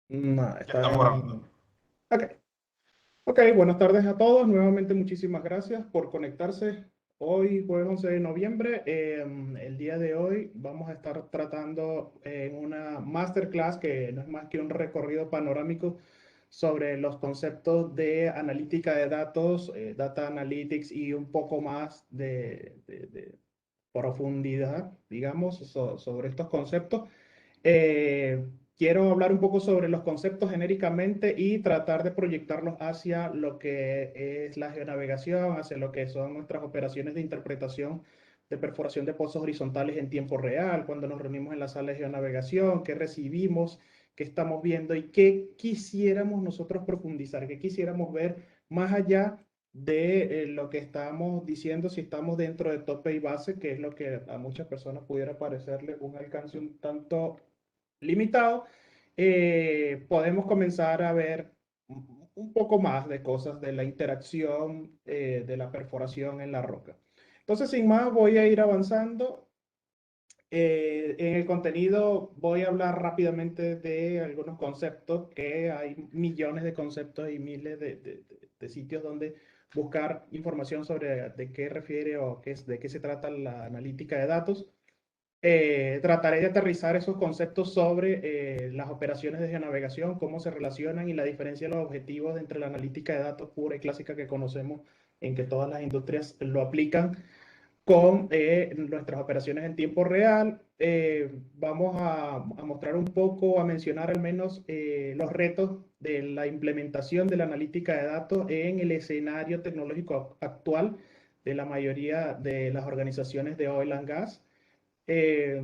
No, Ya estamos grabando. Ok, ok, buenas tardes a todos. Nuevamente muchísimas gracias por conectarse. Hoy, jueves 11 de noviembre, el día de hoy vamos a estar tratando en una masterclass que no es más que un recorrido panorámico sobre los conceptos de analítica de datos, data analytics y un poco más de profundidad, digamos, sobre estos conceptos. Eh, Quiero hablar un poco sobre los conceptos genéricamente y tratar de proyectarlos hacia lo que es la geonavegación, hacia lo que son nuestras operaciones de interpretación de perforación de pozos horizontales en tiempo real, cuando nos reunimos en la sala de geonavegación, qué recibimos, qué estamos viendo y qué quisiéramos nosotros profundizar, qué quisiéramos ver más allá de lo que estamos diciendo, si estamos dentro de tope y base, que es lo que a muchas personas pudiera parecerle un alcance un tanto limitado. Podemos comenzar a ver un poco más de cosas de la interacción de la perforación en la roca. Entonces, sin más, voy a ir avanzando. En el contenido voy a hablar rápidamente de algunos conceptos, que hay millones de conceptos y miles de sitios donde buscar información sobre de qué refiere o de qué se trata la analítica de datos. Trataré de aterrizar esos conceptos sobre las operaciones de geonavegación, cómo se relacionan y la diferencia de los objetivos entre la analítica de datos pura y clásica que conocemos, en que todas las industrias lo aplican, con nuestras operaciones en tiempo real. Vamos a mostrar un poco, a mencionar al menos los retos de la implementación de la analítica de datos en el escenario tecnológico actual de la mayoría de las organizaciones de oil and gas. Eh,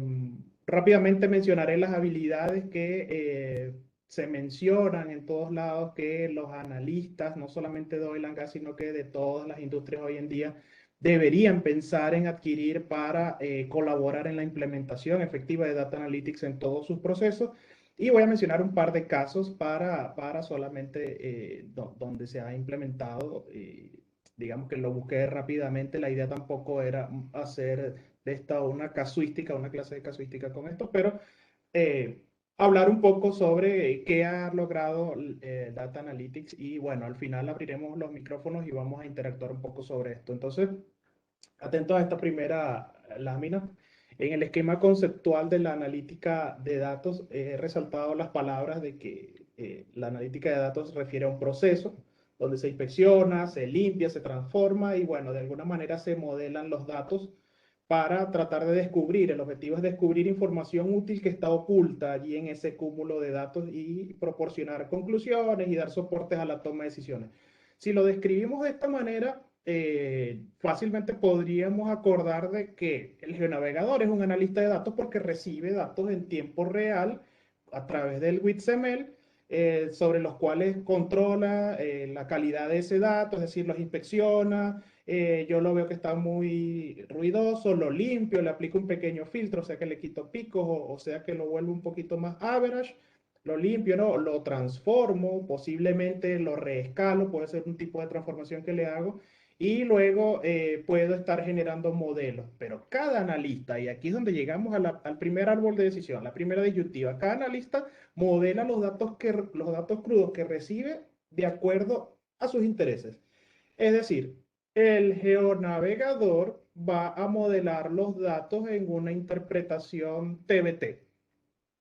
Rápidamente mencionaré las habilidades que se mencionan en todos lados, que los analistas, no solamente de oil and gas, sino que de todas las industrias hoy en día, deberían pensar en adquirir para colaborar en la implementación efectiva de Data Analytics en todos sus procesos. Y voy a mencionar un par de casos para solamente donde se ha implementado. Digamos que lo busqué rápidamente. La idea tampoco era hacer de esta una casuística, una clase de casuística con esto, pero eh, hablar un poco sobre qué ha logrado Data Analytics y bueno, al final abriremos los micrófonos y vamos a interactuar un poco sobre esto. Entonces, atentos a esta primera lámina. En el esquema conceptual de la analítica de datos, he resaltado las palabras de que la analítica de datos refiere a un proceso donde se inspecciona, se limpia, se transforma y bueno, de alguna manera se modelan los datos para tratar de descubrir. El objetivo es descubrir información útil que está oculta allí en ese cúmulo de datos y proporcionar conclusiones y dar soportes a la toma de decisiones. Si lo describimos de esta manera, fácilmente podríamos acordar de que el geonavegador es un analista de datos porque recibe datos en tiempo real a través del WITSML, sobre los cuales controla la calidad de ese dato, es decir, los inspecciona. Yo lo veo que está muy ruidoso, lo limpio, le aplico un pequeño filtro, o sea que le quito picos, o sea que lo vuelvo un poquito más average, lo limpio, ¿no? Lo transformo, posiblemente lo reescalo, puede ser un tipo de transformación que le hago, y luego puedo estar generando modelos. Pero cada analista, y aquí es donde llegamos a al primer árbol de decisión, la primera disyuntiva, cada analista modela los datos crudos que recibe de acuerdo a sus intereses. Es decir, el geonavegador va a modelar los datos en una interpretación TBT.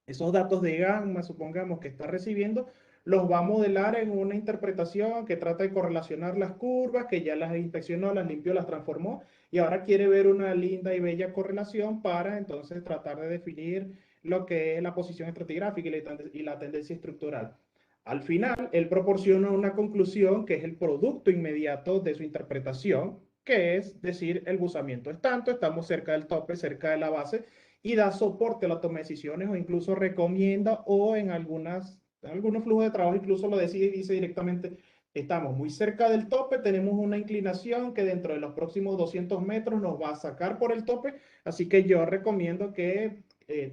Esos datos de gamma, supongamos que está recibiendo, los va a modelar en una interpretación que trata de correlacionar las curvas, que ya las inspeccionó, las limpió, las transformó, y ahora quiere ver una linda y bella correlación para entonces tratar de definir lo que es la posición estratigráfica y la tendencia estructural. Al final, él proporciona una conclusión que es el producto inmediato de su interpretación, que es decir, el buzamiento es tanto, estamos cerca del tope, cerca de la base, y da soporte a la toma de decisiones o incluso recomienda o en algunos flujos de trabajo incluso lo decide y dice directamente, estamos muy cerca del tope, tenemos una inclinación que dentro de los próximos 200 metros nos va a sacar por el tope, así que yo recomiendo que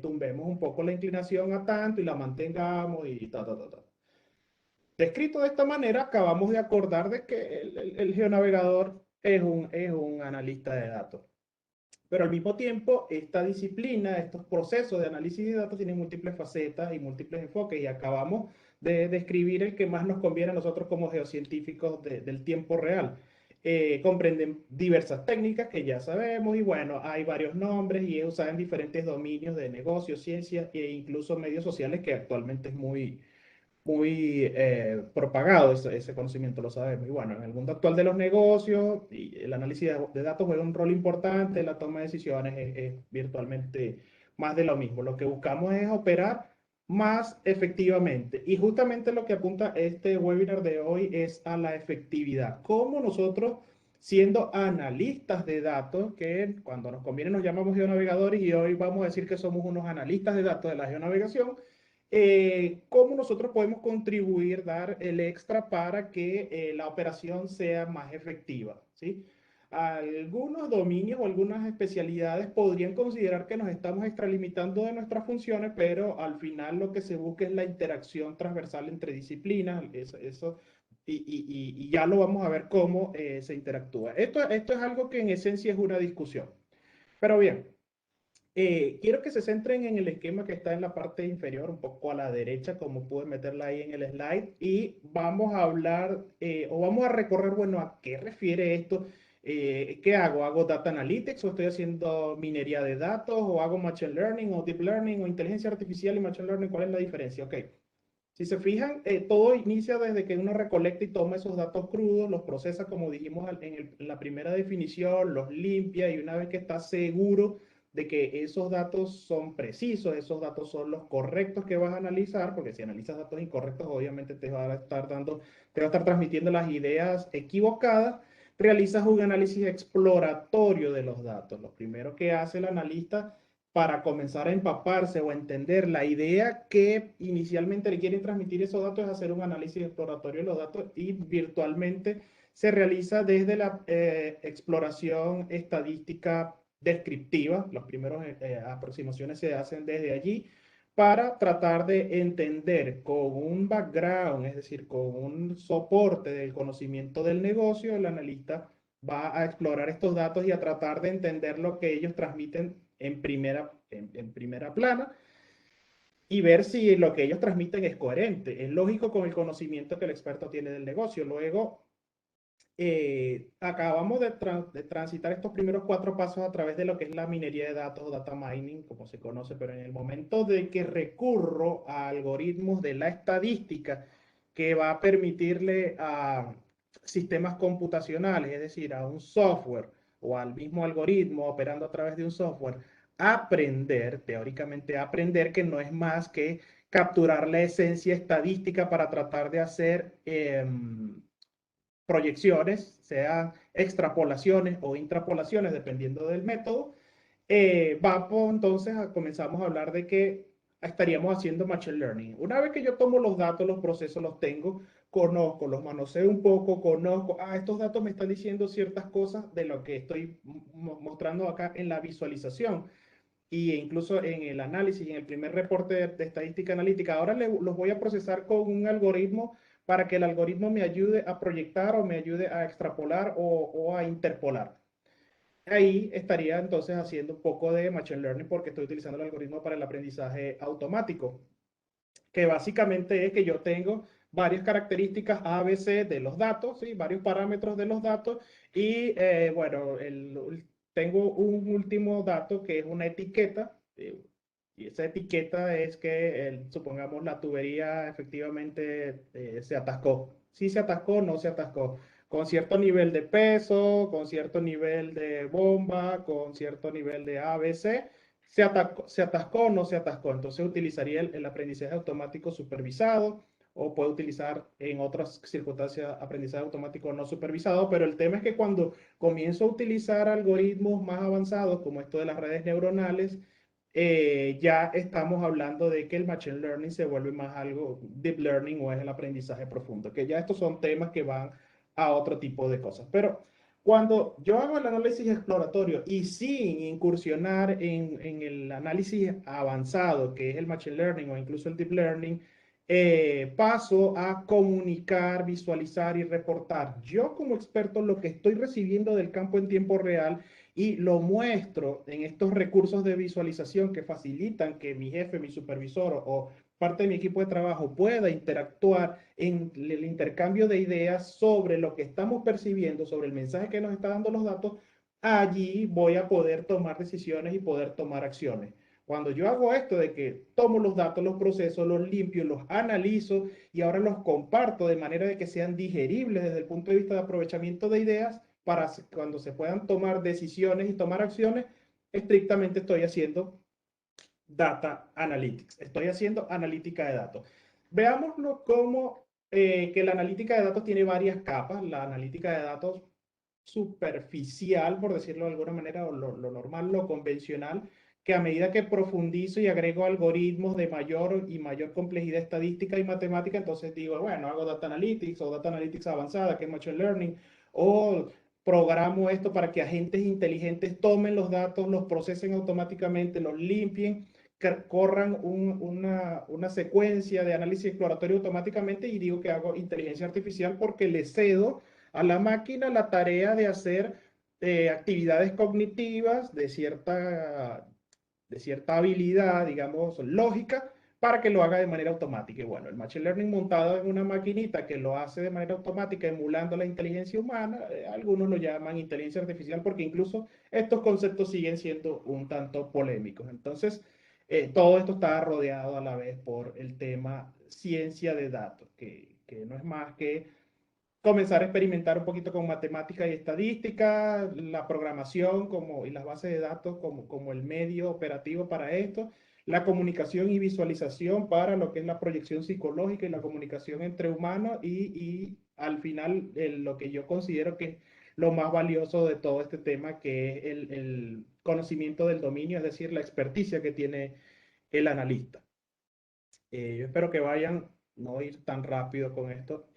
tumbemos un poco la inclinación a tanto y la mantengamos y ta, ta, ta, ta. Descrito de esta manera, acabamos de acordar de que el geonavegador es un analista de datos. Pero al mismo tiempo, esta disciplina, estos procesos de análisis de datos tienen múltiples facetas y múltiples enfoques y acabamos de describir el que más nos conviene a nosotros como geocientíficos del tiempo real. Comprenden diversas técnicas que ya sabemos y bueno, hay varios nombres y es usada en diferentes dominios de negocios, ciencias e incluso medios sociales que actualmente es muy propagado ese conocimiento, lo sabemos. Y bueno, en el mundo actual de los negocios, y el análisis de datos juega un rol importante, la toma de decisiones es virtualmente más de lo mismo. Lo que buscamos es operar más efectivamente. Y justamente lo que apunta este webinar de hoy es a la efectividad. Cómo nosotros, siendo analistas de datos, que cuando nos conviene nos llamamos geonavegadores y hoy vamos a decir que somos unos analistas de datos de la geonavegación, cómo nosotros podemos contribuir, dar el extra para que la operación sea más efectiva, ¿sí? Algunos dominios o algunas especialidades podrían considerar que nos estamos extralimitando de nuestras funciones, pero al final lo que se busca es la interacción transversal entre disciplinas, y ya lo vamos a ver cómo se interactúa. Esto es algo que en esencia es una discusión. Pero bien, quiero que se centren en el esquema que está en la parte inferior, un poco a la derecha, como pude meterla ahí en el slide, y vamos a hablar o vamos a recorrer, bueno, a qué refiere esto. ¿Qué hago? ¿Hago data analytics o estoy haciendo minería de datos o hago machine learning o deep learning o inteligencia artificial y machine learning? ¿Cuál es la diferencia? Ok. Si se fijan, todo inicia desde que uno recolecta y toma esos datos crudos, los procesa, como dijimos en la primera definición, los limpia y una vez que está seguro de que esos datos son precisos, esos datos son los correctos que vas a analizar, porque si analizas datos incorrectos, obviamente te va a estar transmitiendo las ideas equivocadas, realizas un análisis exploratorio de los datos. Lo primero que hace el analista para comenzar a empaparse o a entender la idea que inicialmente le quieren transmitir esos datos es hacer un análisis exploratorio de los datos y virtualmente se realiza desde la exploración estadística descriptiva. Las primeras aproximaciones se hacen desde allí para tratar de entender con un background, es decir, con un soporte del conocimiento del negocio, el analista va a explorar estos datos y a tratar de entender lo que ellos transmiten en primera plana y ver si lo que ellos transmiten es coherente, es lógico con el conocimiento que el experto tiene del negocio. Luego, acabamos de transitar estos primeros cuatro pasos a través de lo que es la minería de datos o data mining, como se conoce, pero en el momento de que recurro a algoritmos de la estadística que va a permitirle a sistemas computacionales, es decir, a un software o al mismo algoritmo operando a través de un software, aprender, teóricamente aprender, que no es más que capturar la esencia estadística para tratar de hacer proyecciones, sean extrapolaciones o intrapolaciones, dependiendo del método, entonces comenzamos a hablar de que estaríamos haciendo machine learning. Una vez que yo tomo los datos, los procesos los tengo, conozco, los manoseo un poco, conozco, estos datos me están diciendo ciertas cosas de lo que estoy mostrando acá en la visualización y incluso en el análisis, en el primer reporte de estadística analítica. Ahora los voy a procesar con un algoritmo para que el algoritmo me ayude a proyectar o me ayude a extrapolar o a interpolar. Ahí estaría entonces haciendo un poco de machine learning porque estoy utilizando el algoritmo para el aprendizaje automático, que básicamente es que yo tengo varias características ABC de los datos, ¿sí? Varios parámetros de los datos y bueno, tengo un último dato que es una etiqueta. Y esa etiqueta es que, supongamos, la tubería efectivamente se atascó. Si se atascó, no se atascó. Con cierto nivel de peso, con cierto nivel de bomba, con cierto nivel de ABC, se atascó o no se atascó. Entonces utilizaría el aprendizaje automático supervisado o puede utilizar en otras circunstancias aprendizaje automático no supervisado, pero el tema es que cuando comienzo a utilizar algoritmos más avanzados como esto de las redes neuronales, ya estamos hablando de que el machine learning se vuelve más algo deep learning o es el aprendizaje profundo, que ya estos son temas que van a otro tipo de cosas. Pero cuando yo hago el análisis exploratorio y sin incursionar en el análisis avanzado, que es el machine learning o incluso el deep learning, paso a comunicar, visualizar y reportar yo como experto lo que estoy recibiendo del campo en tiempo real y lo muestro en estos recursos de visualización que facilitan que mi jefe, mi supervisor o parte de mi equipo de trabajo pueda interactuar en el intercambio de ideas sobre lo que estamos percibiendo, sobre el mensaje que nos está dando los datos, allí voy a poder tomar decisiones y poder tomar acciones. Cuando yo hago esto de que tomo los datos, los procesos, los limpio, los analizo y ahora los comparto de manera de que sean digeribles desde el punto de vista de aprovechamiento de ideas para cuando se puedan tomar decisiones y tomar acciones, estrictamente estoy haciendo data analytics, estoy haciendo analítica de datos. Veámoslo como que la analítica de datos tiene varias capas. La analítica de datos superficial, por decirlo de alguna manera, o lo normal, lo convencional, que a medida que profundizo y agrego algoritmos de mayor y mayor complejidad estadística y matemática, entonces digo, bueno, hago data analytics o data analytics avanzada, que es machine learning, o programo esto para que agentes inteligentes tomen los datos, los procesen automáticamente, los limpien, corran una secuencia de análisis exploratorio automáticamente y digo que hago inteligencia artificial porque le cedo a la máquina la tarea de hacer actividades cognitivas de cierta habilidad, digamos, lógica, para que lo haga de manera automática. Y bueno, el Machine Learning montado en una maquinita que lo hace de manera automática, emulando la inteligencia humana, algunos lo llaman inteligencia artificial porque incluso estos conceptos siguen siendo un tanto polémicos. Entonces, todo esto está rodeado a la vez por el tema ciencia de datos, que no es más que comenzar a experimentar un poquito con matemática y estadística, la programación y las bases de datos como el medio operativo para esto, la comunicación y visualización para lo que es la proyección psicológica y la comunicación entre humanos y al final lo que yo considero que es lo más valioso de todo este tema, que es el conocimiento del dominio, es decir, la experticia que tiene el analista. Yo espero que vayan, no ir tan rápido con esto.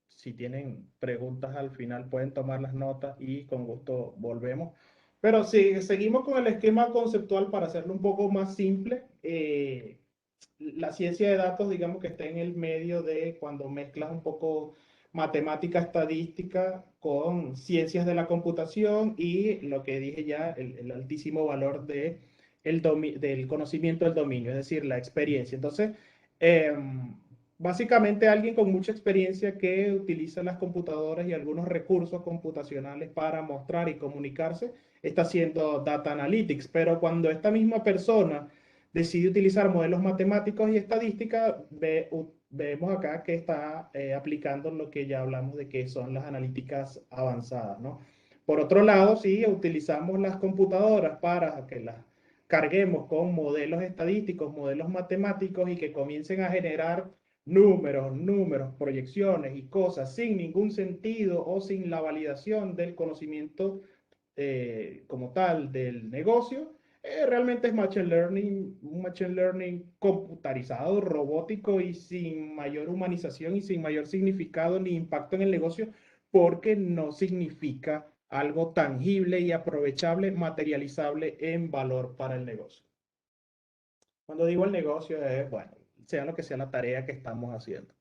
Si tienen preguntas al final pueden tomar las notas y con gusto volvemos. Pero si seguimos con el esquema conceptual para hacerlo un poco más simple, la ciencia de datos, digamos que está en el medio de cuando mezclas un poco matemática estadística con ciencias de la computación y lo que dije ya, el altísimo valor del conocimiento del dominio, es decir, la experiencia. Entonces, eh, básicamente alguien con mucha experiencia que utiliza las computadoras y algunos recursos computacionales para mostrar y comunicarse, está haciendo data analytics, pero cuando esta misma persona decide utilizar modelos matemáticos y estadística, vemos acá que está aplicando lo que ya hablamos de que son las analíticas avanzadas, ¿no? Por otro lado, si utilizamos las computadoras para que las carguemos con modelos estadísticos, modelos matemáticos y que comiencen a generar números, proyecciones y cosas sin ningún sentido o sin la validación del conocimiento como tal del negocio, realmente es un machine learning computarizado, robótico y sin mayor humanización y sin mayor significado ni impacto en el negocio, porque no significa algo tangible y aprovechable, materializable en valor para el negocio. Cuando digo el negocio es, bueno, sea lo que sea la tarea que estamos haciendo.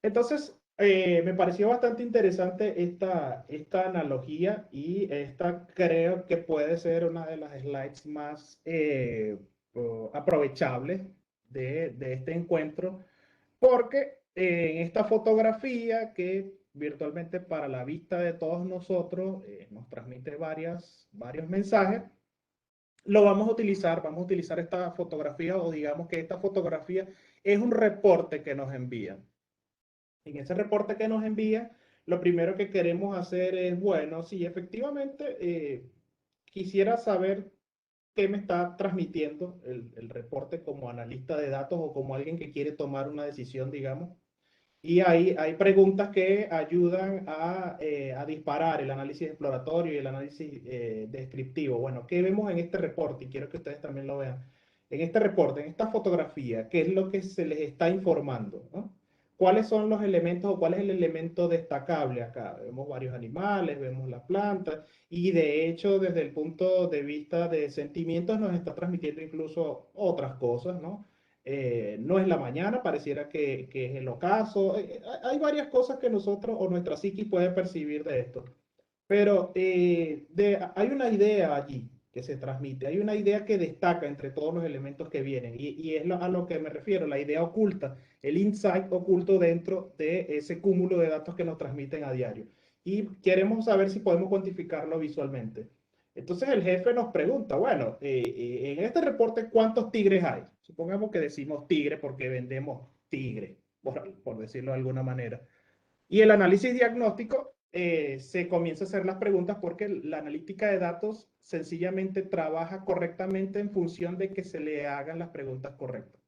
Entonces, me pareció bastante interesante esta analogía y esta creo que puede ser una de las slides más aprovechables de este encuentro, porque en esta fotografía que virtualmente para la vista de todos nosotros nos transmite varios mensajes, vamos a utilizar esta fotografía o digamos que esta fotografía es un reporte que nos envían. En ese reporte que nos envía, lo primero que queremos hacer es, bueno, si efectivamente quisiera saber qué me está transmitiendo el reporte como analista de datos o como alguien que quiere tomar una decisión, digamos. Y hay preguntas que ayudan a disparar el análisis exploratorio y el análisis descriptivo. Bueno, ¿qué vemos en este reporte? Y quiero que ustedes también lo vean. En este reporte, en esta fotografía, ¿qué es lo que se les está informando? ¿No? ¿Cuáles son los elementos o cuál es el elemento destacable acá? Vemos varios animales, vemos las plantas y de hecho desde el punto de vista de sentimientos nos está transmitiendo incluso otras cosas, ¿no? No es la mañana, pareciera que es el ocaso. Hay varias cosas que nosotros o nuestra psiquis puede percibir de esto. Pero hay una idea allí que se transmite, hay una idea que destaca entre todos los elementos que vienen, y es a lo que me refiero, la idea oculta, el insight oculto dentro de ese cúmulo de datos que nos transmiten a diario. Y queremos saber si podemos cuantificarlo visualmente. Entonces el jefe nos pregunta, bueno, en este reporte, ¿cuántos tigres hay? Supongamos que decimos tigre porque vendemos tigre, por decirlo de alguna manera. Y el análisis diagnóstico se comienza a hacer las preguntas porque la analítica de datos sencillamente trabaja correctamente en función de que se le hagan las preguntas correctas.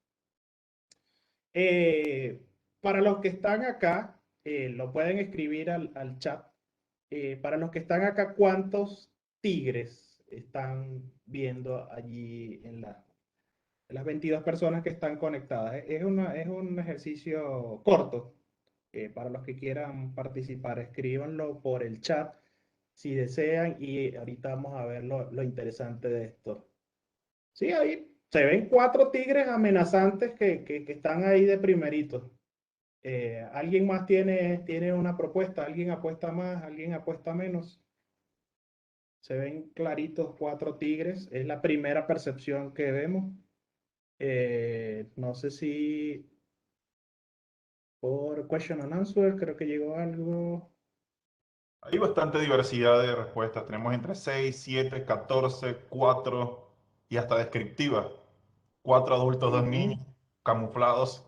Eh, para los que están acá, lo pueden escribir al chat. Para los que están acá, ¿cuántos tigres están viendo allí en las 22 personas que están conectadas? Es un ejercicio corto. Para los que quieran participar, escríbanlo por el chat si desean y ahorita vamos a ver lo interesante de esto. Sí, ahí se ven cuatro tigres amenazantes que están ahí de primerito. ¿Alguien más tiene una propuesta? ¿Alguien apuesta más? ¿Alguien apuesta menos? Se ven claritos cuatro tigres. Es la primera percepción que vemos. No sé si por question and answer creo que llegó algo. Hay bastante diversidad de respuestas. Tenemos entre 6, 7, 14, 4 y hasta descriptivas. 4 adultos, 2 Ujú, niños, camuflados.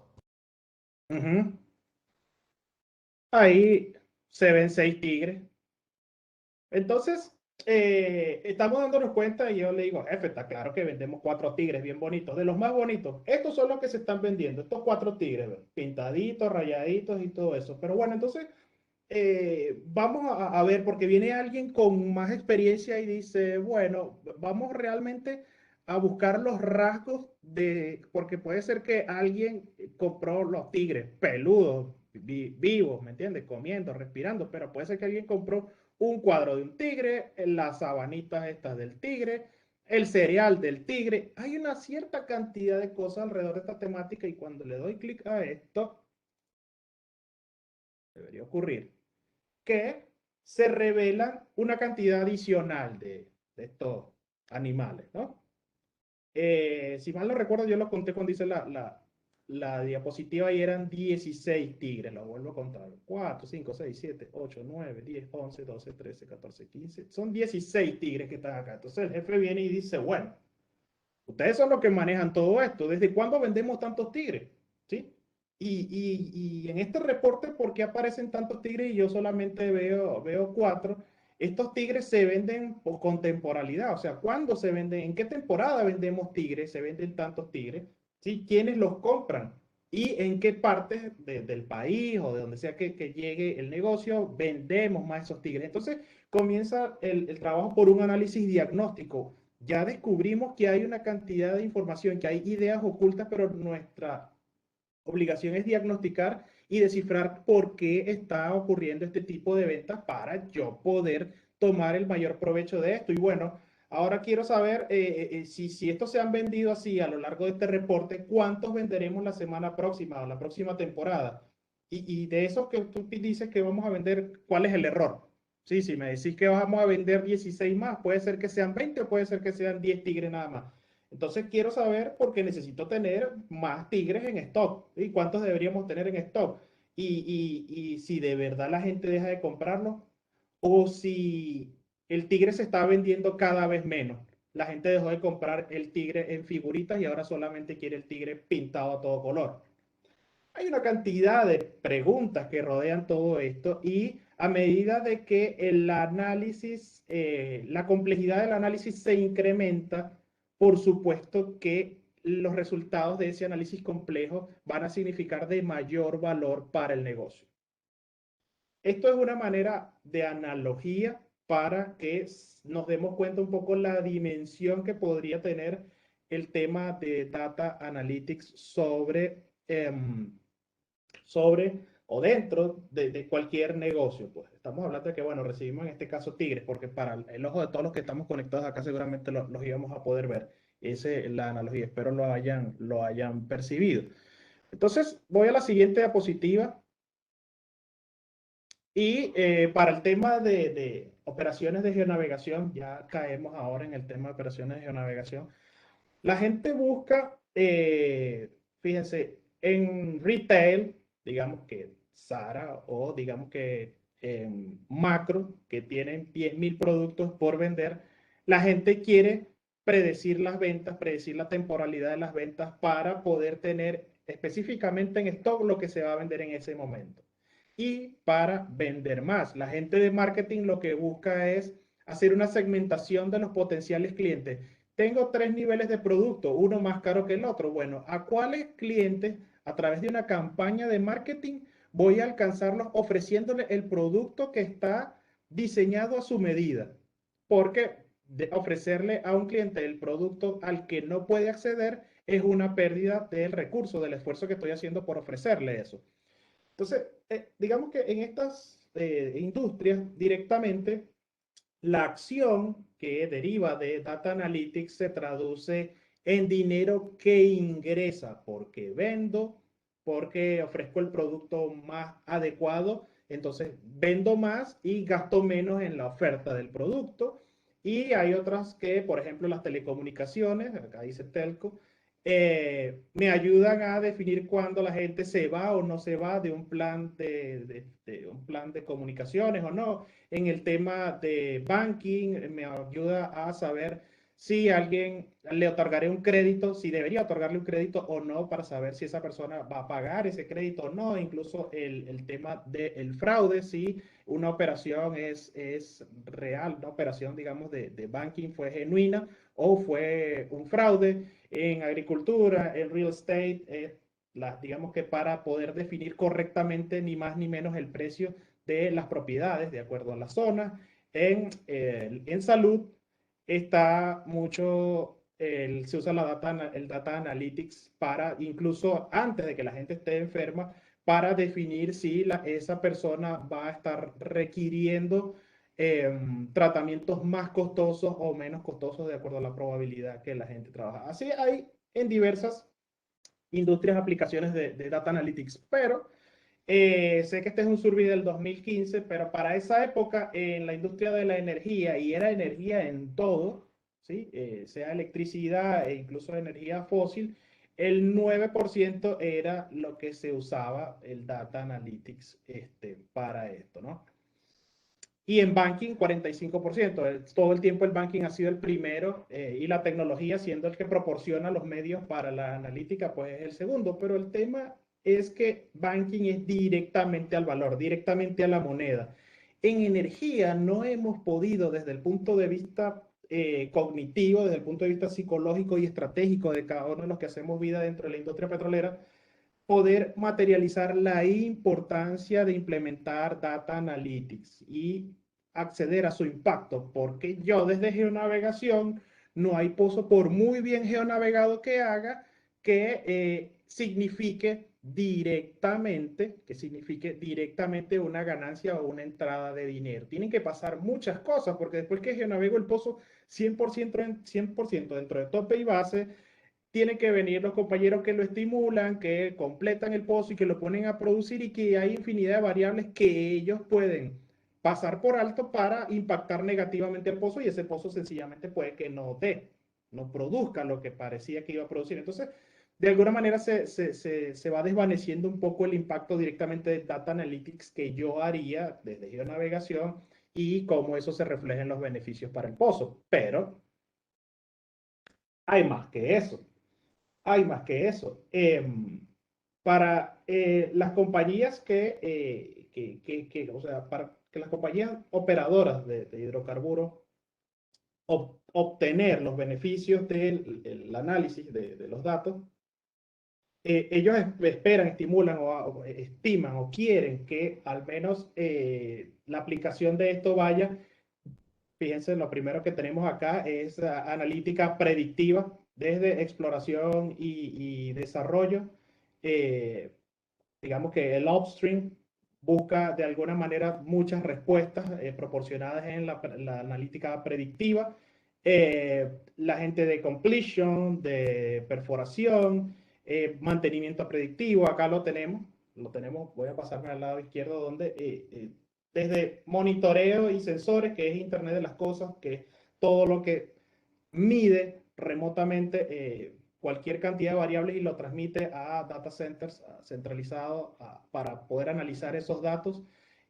ujú. Ahí se ven seis tigres. Entonces, estamos dándonos cuenta y yo le digo, jefe, está claro que vendemos cuatro tigres bien bonitos, de los más bonitos. Estos son los que se están vendiendo, estos cuatro tigres, ¿ve? Pintaditos, rayaditos y todo eso. Pero bueno, entonces vamos a ver, porque viene alguien con más experiencia y dice, bueno, vamos realmente a buscar los rasgos porque puede ser que alguien compró los tigres peludos, vivos, ¿me entiendes? Comiendo, respirando, pero puede ser que alguien compró un cuadro de un tigre, las sabanitas estas del tigre, el cereal del tigre. Hay una cierta cantidad de cosas alrededor de esta temática y cuando le doy clic a esto, debería ocurrir que se revelan una cantidad adicional de estos animales, ¿no? Si mal no recuerdo, yo lo conté cuando dice la diapositiva y eran 16 tigres, lo vuelvo a contar. 4, 5, 6, 7, 8, 9, 10, 11, 12, 13, 14, 15. Son 16 tigres que están acá. Entonces el jefe viene y dice, bueno, ustedes son los que manejan todo esto. ¿Desde cuándo vendemos tantos tigres? ¿Sí? Y en este reporte, ¿por qué aparecen tantos tigres y yo solamente veo cuatro? Estos tigres se venden con temporalidad, o sea, ¿cuándo se venden? ¿En qué temporada vendemos tigres? ¿Se venden tantos tigres? ¿Sí? ¿Quiénes los compran? ¿Y en qué partes del país o de donde sea que llegue el negocio vendemos más esos tigres? Entonces comienza el trabajo por un análisis diagnóstico. Ya descubrimos que hay una cantidad de información, que hay ideas ocultas, pero nuestra obligación es diagnosticar y descifrar por qué está ocurriendo este tipo de ventas para yo poder tomar el mayor provecho de esto. Y bueno, ahora quiero saber si estos se han vendido así a lo largo de este reporte, ¿cuántos venderemos la semana próxima o la próxima temporada? Y de esos que tú dices que vamos a vender, ¿cuál es el error? Sí, si me decís que vamos a vender 16 más, puede ser que sean 20 o puede ser que sean 10 tigres nada más. Entonces quiero saber porque necesito tener más tigres en stock. ¿Y cuántos deberíamos tener en stock? Y si de verdad la gente deja de comprarlo o si el tigre se está vendiendo cada vez menos. La gente dejó de comprar el tigre en figuritas y ahora solamente quiere el tigre pintado a todo color. Hay una cantidad de preguntas que rodean todo esto y a medida de que el análisis, la complejidad del análisis se incrementa, por supuesto que los resultados de ese análisis complejo van a significar de mayor valor para el negocio. Esto es una manera de analogía para que nos demos cuenta un poco la dimensión que podría tener el tema de data analytics sobre o dentro de cualquier negocio. Pues estamos hablando de que, bueno, recibimos en este caso tigres, porque para el ojo de todos los que estamos conectados acá seguramente los íbamos a poder ver. Esa es la analogía, espero lo hayan percibido. Entonces, voy a la siguiente diapositiva Y para el tema de operaciones de geonavegación, ya caemos ahora en el tema de operaciones de geonavegación. La gente busca, fíjense, en retail, digamos que Zara o digamos que Macro, que tienen 10.000 productos por vender, la gente quiere predecir las ventas, predecir la temporalidad de las ventas para poder tener específicamente en stock lo que se va a vender en ese momento. Y para vender más, la gente de marketing lo que busca es hacer una segmentación de los potenciales clientes. Tengo tres niveles de producto, uno más caro que el otro. Bueno, ¿a cuáles clientes a través de una campaña de marketing voy a alcanzarlos ofreciéndole el producto que está diseñado a su medida? Porque ofrecerle a un cliente el producto al que no puede acceder es una pérdida del recurso, del esfuerzo que estoy haciendo por ofrecerle eso. Entonces, digamos que en estas industrias directamente la acción que deriva de Data Analytics se traduce en dinero que ingresa porque vendo, porque ofrezco el producto más adecuado, entonces vendo más y gasto menos en la oferta del producto. Y hay otras que, por ejemplo, las telecomunicaciones, acá dice telco, me ayudan a definir cuándo la gente se va o no se va de un plan de un plan de comunicaciones o no. En el tema de banking, me ayuda a saber si alguien le otorgaré un crédito, si debería otorgarle un crédito o no, para saber si esa persona va a pagar ese crédito o no. Incluso el tema del fraude, si una operación es real, una operación, digamos, de banking fue genuina o fue un fraude. En agricultura, en real estate, digamos que para poder definir correctamente ni más ni menos el precio de las propiedades de acuerdo a la zona. En salud está mucho, se usa el data analytics para, incluso antes de que la gente esté enferma, para definir si esa persona va a estar requiriendo tratamientos más costosos o menos costosos de acuerdo a la probabilidad que la gente trabaja. Así hay en diversas industrias aplicaciones de data analytics, pero sé que este es un survey del 2015, pero para esa época en la industria de la energía, y era energía en todo, ¿sí? Sea electricidad e incluso energía fósil, el 9% era lo que se usaba el data analytics para esto, ¿no? Y en banking, 45%. Todo el tiempo el banking ha sido el primero y la tecnología, siendo el que proporciona los medios para la analítica, pues es el segundo. Pero el tema es que banking es directamente al valor, directamente a la moneda. En energía no hemos podido, desde el punto de vista cognitivo, desde el punto de vista psicológico y estratégico de cada uno de los que hacemos vida dentro de la industria petrolera, poder materializar la importancia de implementar data analytics y acceder a su impacto, porque yo desde geonavegación no hay pozo, por muy bien geonavegado que haga, que signifique directamente una ganancia o una entrada de dinero. Tienen que pasar muchas cosas, porque después que geonavego el pozo 100%, 100% dentro de tope y base, tienen que venir los compañeros que lo estimulan, que completan el pozo y que lo ponen a producir, y que hay infinidad de variables que ellos pueden pasar por alto para impactar negativamente el pozo, y ese pozo sencillamente puede que no dé, no produzca lo que parecía que iba a producir. Entonces, de alguna manera se va desvaneciendo un poco el impacto directamente de Data Analytics que yo haría desde geonavegación y cómo eso se refleja en los beneficios para el pozo. Pero hay más que eso. Hay más que eso. Para las compañías o sea, para que las compañías operadoras de hidrocarburos obtener los beneficios del análisis de los datos, ellos esperan, estimulan o estiman o quieren que al menos la aplicación de esto vaya. Fíjense, lo primero que tenemos acá es analítica predictiva desde exploración y desarrollo. Eh, digamos que el upstream busca de alguna manera muchas respuestas proporcionadas en la analítica predictiva. La gente de completion, de perforación, mantenimiento predictivo, acá lo tenemos, voy a pasarme al lado izquierdo donde desde monitoreo y sensores, que es Internet de las cosas, que es todo lo que mide remotamente cualquier cantidad de variables y lo transmite a data centers centralizados para poder analizar esos datos.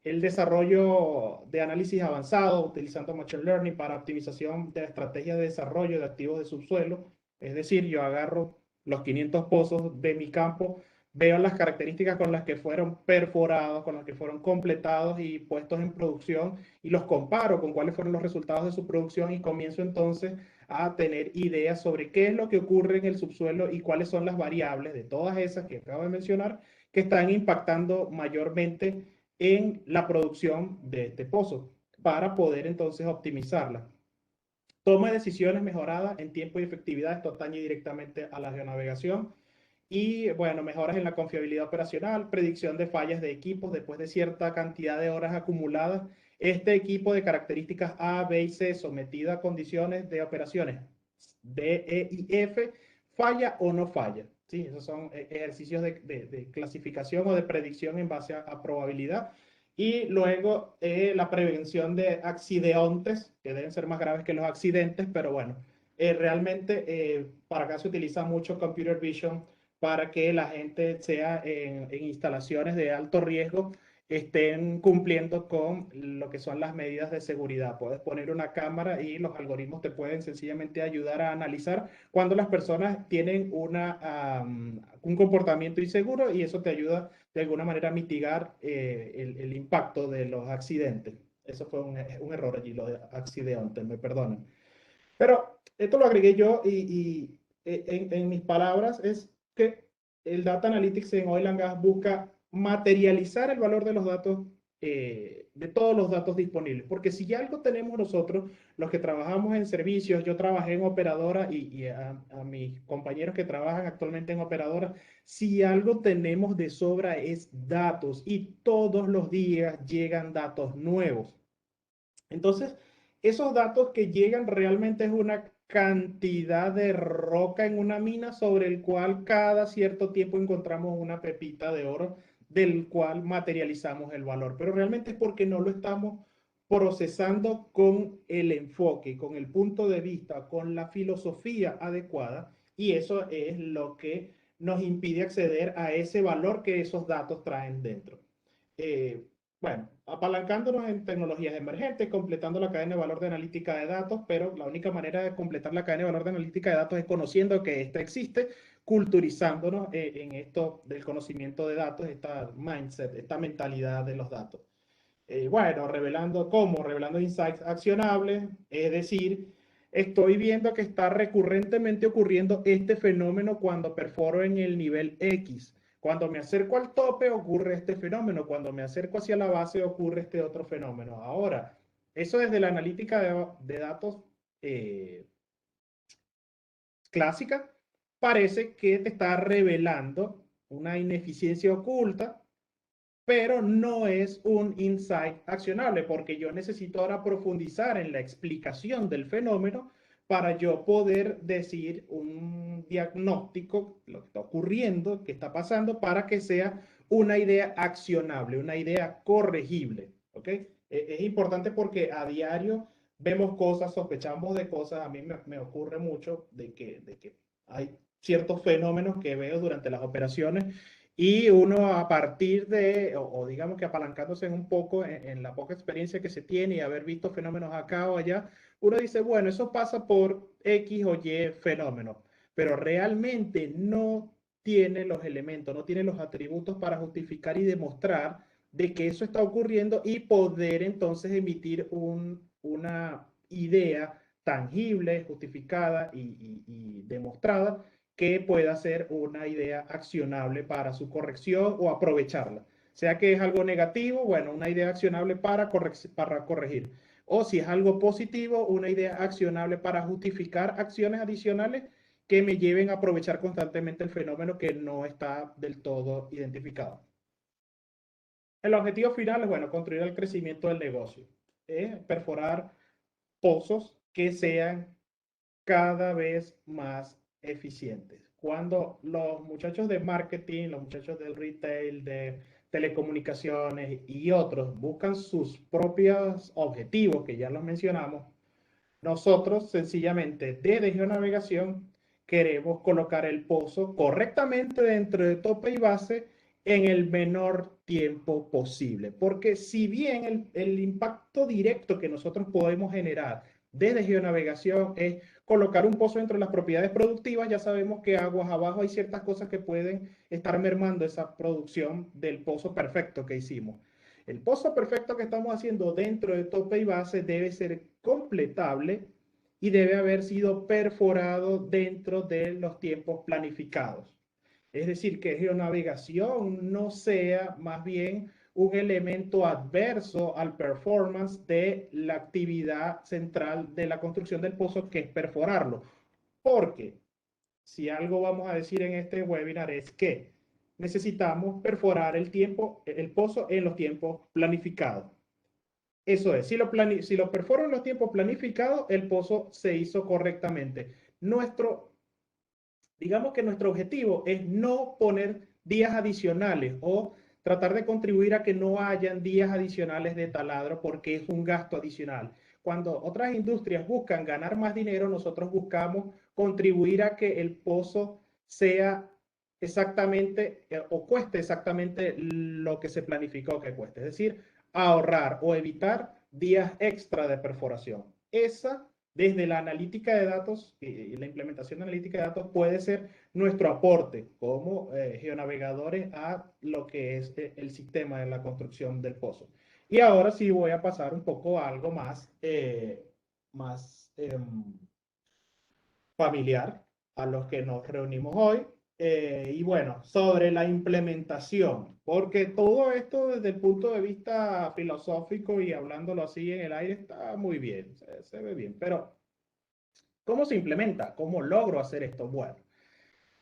El desarrollo de análisis avanzado utilizando Machine Learning para optimización de estrategias de desarrollo de activos de subsuelo. Es decir, yo agarro los 500 pozos de mi campo, veo las características con las que fueron perforados, con las que fueron completados y puestos en producción y los comparo con cuáles fueron los resultados de su producción y comienzo entonces a tener ideas sobre qué es lo que ocurre en el subsuelo y cuáles son las variables de todas esas que acabo de mencionar que están impactando mayormente en la producción de este pozo para poder entonces optimizarla. Toma de decisiones mejorada en tiempo y efectividad, esto atañe directamente a la geonavegación. Y bueno, mejoras en la confiabilidad operacional, predicción de fallas de equipos después de cierta cantidad de horas acumuladas. Este equipo de características A, B y C sometido a condiciones de operaciones D, E y F, falla o no falla. ¿Sí? Esos son ejercicios de clasificación o de predicción en base a probabilidad. Y luego la prevención de accidentes, que deben ser más graves que los accidentes, pero bueno, realmente para acá se utiliza mucho computer vision para que la gente sea en instalaciones de alto riesgo estén cumpliendo con lo que son las medidas de seguridad. Puedes poner una cámara y los algoritmos te pueden sencillamente ayudar a analizar cuando las personas tienen un comportamiento inseguro y eso te ayuda de alguna manera a mitigar el impacto de los accidentes. Eso fue un error allí, lo de accidentes, me perdonen. Pero esto lo agregué yo y en mis palabras es que el Data Analytics en Oil and Gas busca materializar el valor de los datos, de todos los datos disponibles. Porque si ya algo tenemos nosotros, los que trabajamos en servicios, yo trabajé en operadora y a mis compañeros que trabajan actualmente en operadora, si algo tenemos de sobra es datos y todos los días llegan datos nuevos. Entonces, esos datos que llegan realmente es una cantidad de roca en una mina sobre el cual cada cierto tiempo encontramos una pepita de oro del cual materializamos el valor. Pero realmente es porque no lo estamos procesando con el enfoque, con el punto de vista, con la filosofía adecuada y eso es lo que nos impide acceder a ese valor que esos datos traen dentro. Eh, bueno, apalancándonos en tecnologías emergentes, completando la cadena de valor de analítica de datos, pero la única manera de completar la cadena de valor de analítica de datos es conociendo que ésta existe, culturizándonos en esto del conocimiento de datos, esta mindset, esta mentalidad de los datos. Bueno, revelando cómo, revelando insights accionables, es decir, estoy viendo que está recurrentemente ocurriendo este fenómeno cuando perforo en el nivel X. Cuando me acerco al tope ocurre este fenómeno, cuando me acerco hacia la base ocurre este otro fenómeno. Ahora, eso desde la analítica de datos eh, clásica, parece que te está revelando una ineficiencia oculta pero no es un insight accionable porque yo necesito ahora profundizar en la explicación del fenómeno para yo poder decir un diagnóstico, lo que está ocurriendo, qué está pasando, para que sea una idea accionable, una idea corregible. ¿Ok? Es importante porque a diario vemos cosas, sospechamos de cosas, a mí me ocurre mucho de que hay ciertos fenómenos que veo durante las operaciones y uno a partir de, o digamos que apalancándose un poco en la poca experiencia que se tiene y haber visto fenómenos acá o allá, uno dice, bueno, eso pasa por X o Y fenómeno, pero realmente no tiene los elementos, no tiene los atributos para justificar y demostrar de que eso está ocurriendo y poder entonces emitir una idea tangible, justificada y demostrada que pueda ser una idea accionable para su corrección o aprovecharla. Sea que es algo negativo, bueno, una idea accionable para corregir. O si es algo positivo, una idea accionable para justificar acciones adicionales que me lleven a aprovechar constantemente el fenómeno que no está del todo identificado. El objetivo final es, bueno, construir el crecimiento del negocio. Perforar pozos que sean cada vez más eficientes. Cuando los muchachos de marketing, los muchachos del retail, de telecomunicaciones y otros buscan sus propios objetivos, que ya los mencionamos, nosotros sencillamente desde geonavegación queremos colocar el pozo correctamente dentro de tope y base en el menor tiempo posible. Porque si bien el impacto directo que nosotros podemos generar desde geonavegación es colocar un pozo dentro de las propiedades productivas, ya sabemos que aguas abajo hay ciertas cosas que pueden estar mermando esa producción del pozo perfecto que hicimos. El pozo perfecto que estamos haciendo dentro de tope y base debe ser completable y debe haber sido perforado dentro de los tiempos planificados. Es decir, que geonavegación no sea más bien un elemento adverso al performance de la actividad central de la construcción del pozo, que es perforarlo. Porque si algo vamos a decir en este webinar es que necesitamos perforar el pozo en los tiempos planificados. Eso es, si lo perforo en los tiempos planificados, el pozo se hizo correctamente. Digamos que nuestro objetivo es no poner días adicionales o tratar de contribuir a que no hayan días adicionales de taladro, porque es un gasto adicional. Cuando otras industrias buscan ganar más dinero, nosotros buscamos contribuir a que el pozo sea exactamente o cueste exactamente lo que se planificó que cueste. Es decir, ahorrar o evitar días extra de perforación. Esa, desde la analítica de datos y la implementación de analítica de datos, puede ser nuestro aporte como geonavegadores a lo que es el sistema de la construcción del pozo. Y ahora sí voy a pasar un poco a algo más familiar a los que nos reunimos hoy. Y bueno, sobre la implementación, porque todo esto desde el punto de vista filosófico y hablándolo así en el aire está muy bien, se ve bien, pero ¿cómo se implementa? ¿Cómo logro hacer esto? Bueno,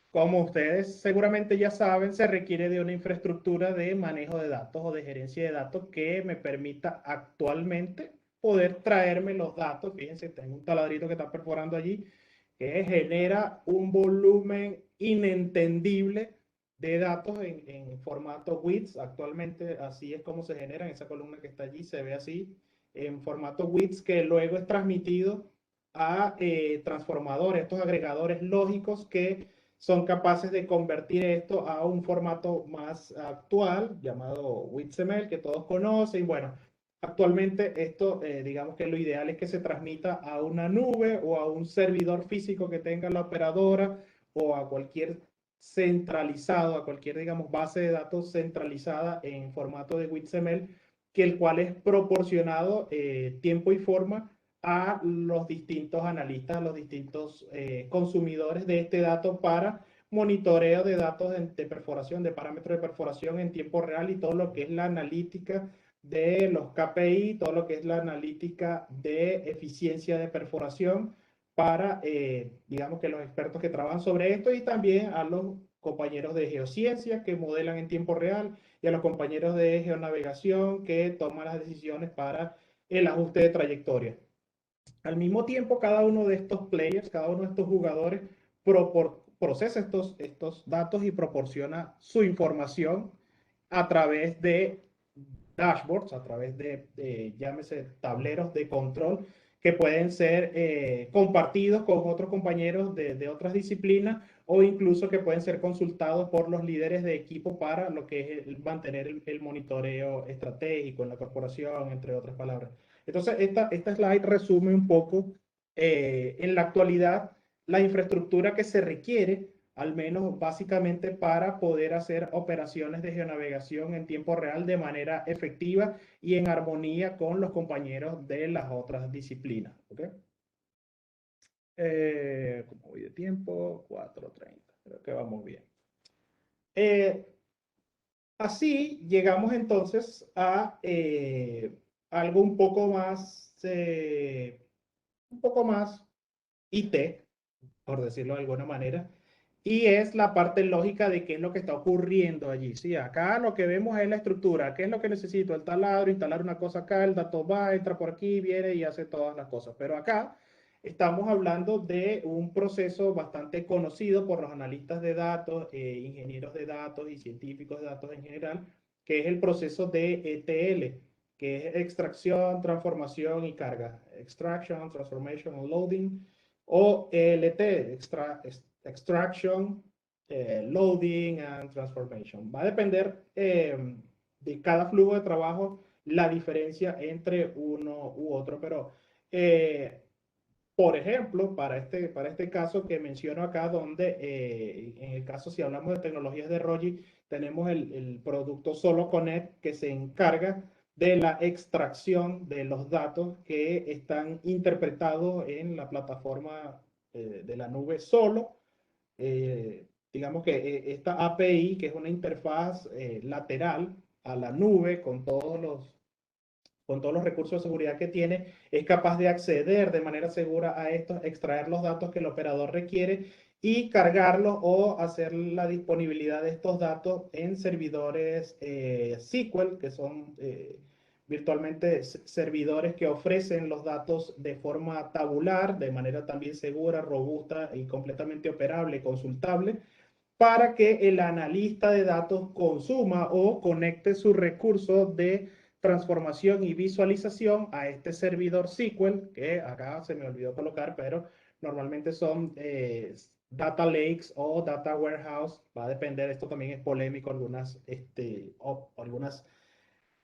como ustedes seguramente ya saben, se requiere de una infraestructura de manejo de datos o de gerencia de datos que me permita actualmente poder traerme los datos. Fíjense, tengo un taladrito que está perforando allí que genera un volumen inentendible de datos en formato WITS. Actualmente así es como se genera en esa columna que está allí, se ve así, en formato WITS, que luego es transmitido a transformadores, estos agregadores lógicos que son capaces de convertir esto a un formato más actual, llamado WITSML, que todos conocen. Bueno, actualmente esto, digamos que lo ideal es que se transmita a una nube o a un servidor físico que tenga la operadora o a cualquier centralizado, a cualquier, digamos, base de datos centralizada en formato de WITSML, que el cual es proporcionado tiempo y forma a los distintos analistas, a los distintos consumidores de este dato para monitoreo de datos de perforación, de parámetros de perforación en tiempo real y todo lo que es la analítica de los KPI, todo lo que es la analítica de eficiencia de perforación para, digamos que los expertos que trabajan sobre esto y también a los compañeros de geociencia que modelan en tiempo real y a los compañeros de geonavegación que toman las decisiones para el ajuste de trayectoria. Al mismo tiempo, cada uno de estos players, cada uno de estos jugadores procesa estos datos y proporciona su información a través de dashboards, a través llámese, tableros de control que pueden ser compartidos con otros compañeros de otras disciplinas o incluso que pueden ser consultados por los líderes de equipo para lo que es mantener el monitoreo estratégico en la corporación, entre otras palabras. Entonces, esta slide resume un poco en la actualidad la infraestructura que se requiere, al menos básicamente para poder hacer operaciones de geonavegación en tiempo real de manera efectiva y en armonía con los compañeros de las otras disciplinas. ¿Okay? ¿Cómo voy de tiempo? 4:30. Creo que vamos bien. Así llegamos entonces a algo un poco más IT, por decirlo de alguna manera, y es la parte lógica de qué es lo que está ocurriendo allí. Sí, acá lo que vemos es la estructura. ¿Qué es lo que necesito? El taladro, instalar una cosa acá, el dato va, entra por aquí, viene y hace todas las cosas. Pero acá estamos hablando de un proceso bastante conocido por los analistas de datos, ingenieros de datos y científicos de datos en general, que es el proceso de ETL, que es extracción, transformación y carga. Extraction, Transformation and Loading. O ELT, Extraction, Loading and Transformation. Va a depender de cada flujo de trabajo la diferencia entre uno u otro, pero por ejemplo, para este caso que menciono acá, donde en el caso, si hablamos de tecnologías de Rogi, tenemos el producto Solo Connect que se encarga de la extracción de los datos que están interpretados en la plataforma de la nube Solo. Digamos que esta API, que es una interfaz lateral a la nube con todos los recursos de seguridad que tiene, es capaz de acceder de manera segura a estos, extraer los datos que el operador requiere y cargarlos o hacer la disponibilidad de estos datos en servidores SQL, que son virtualmente servidores que ofrecen los datos de forma tabular, de manera también segura, robusta y completamente operable, consultable, para que el analista de datos consuma o conecte su recurso de transformación y visualización a este servidor SQL, que acá se me olvidó colocar, pero normalmente son data lakes o data warehouse. Va a depender, esto también es polémico, algunas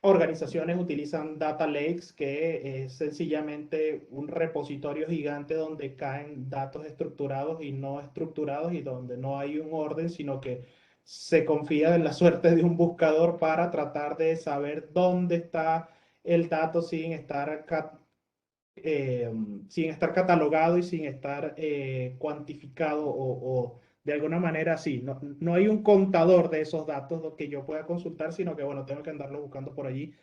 organizaciones utilizan data lakes, que es sencillamente un repositorio gigante donde caen datos estructurados y no estructurados y donde no hay un orden, sino que se confía en la suerte de un buscador para tratar de saber dónde está el dato eh, sin estar catalogado y sin estar cuantificado o de alguna manera así. No, no hay un contador de esos datos que yo pueda consultar, sino que, bueno, tengo que andarlo buscando por allí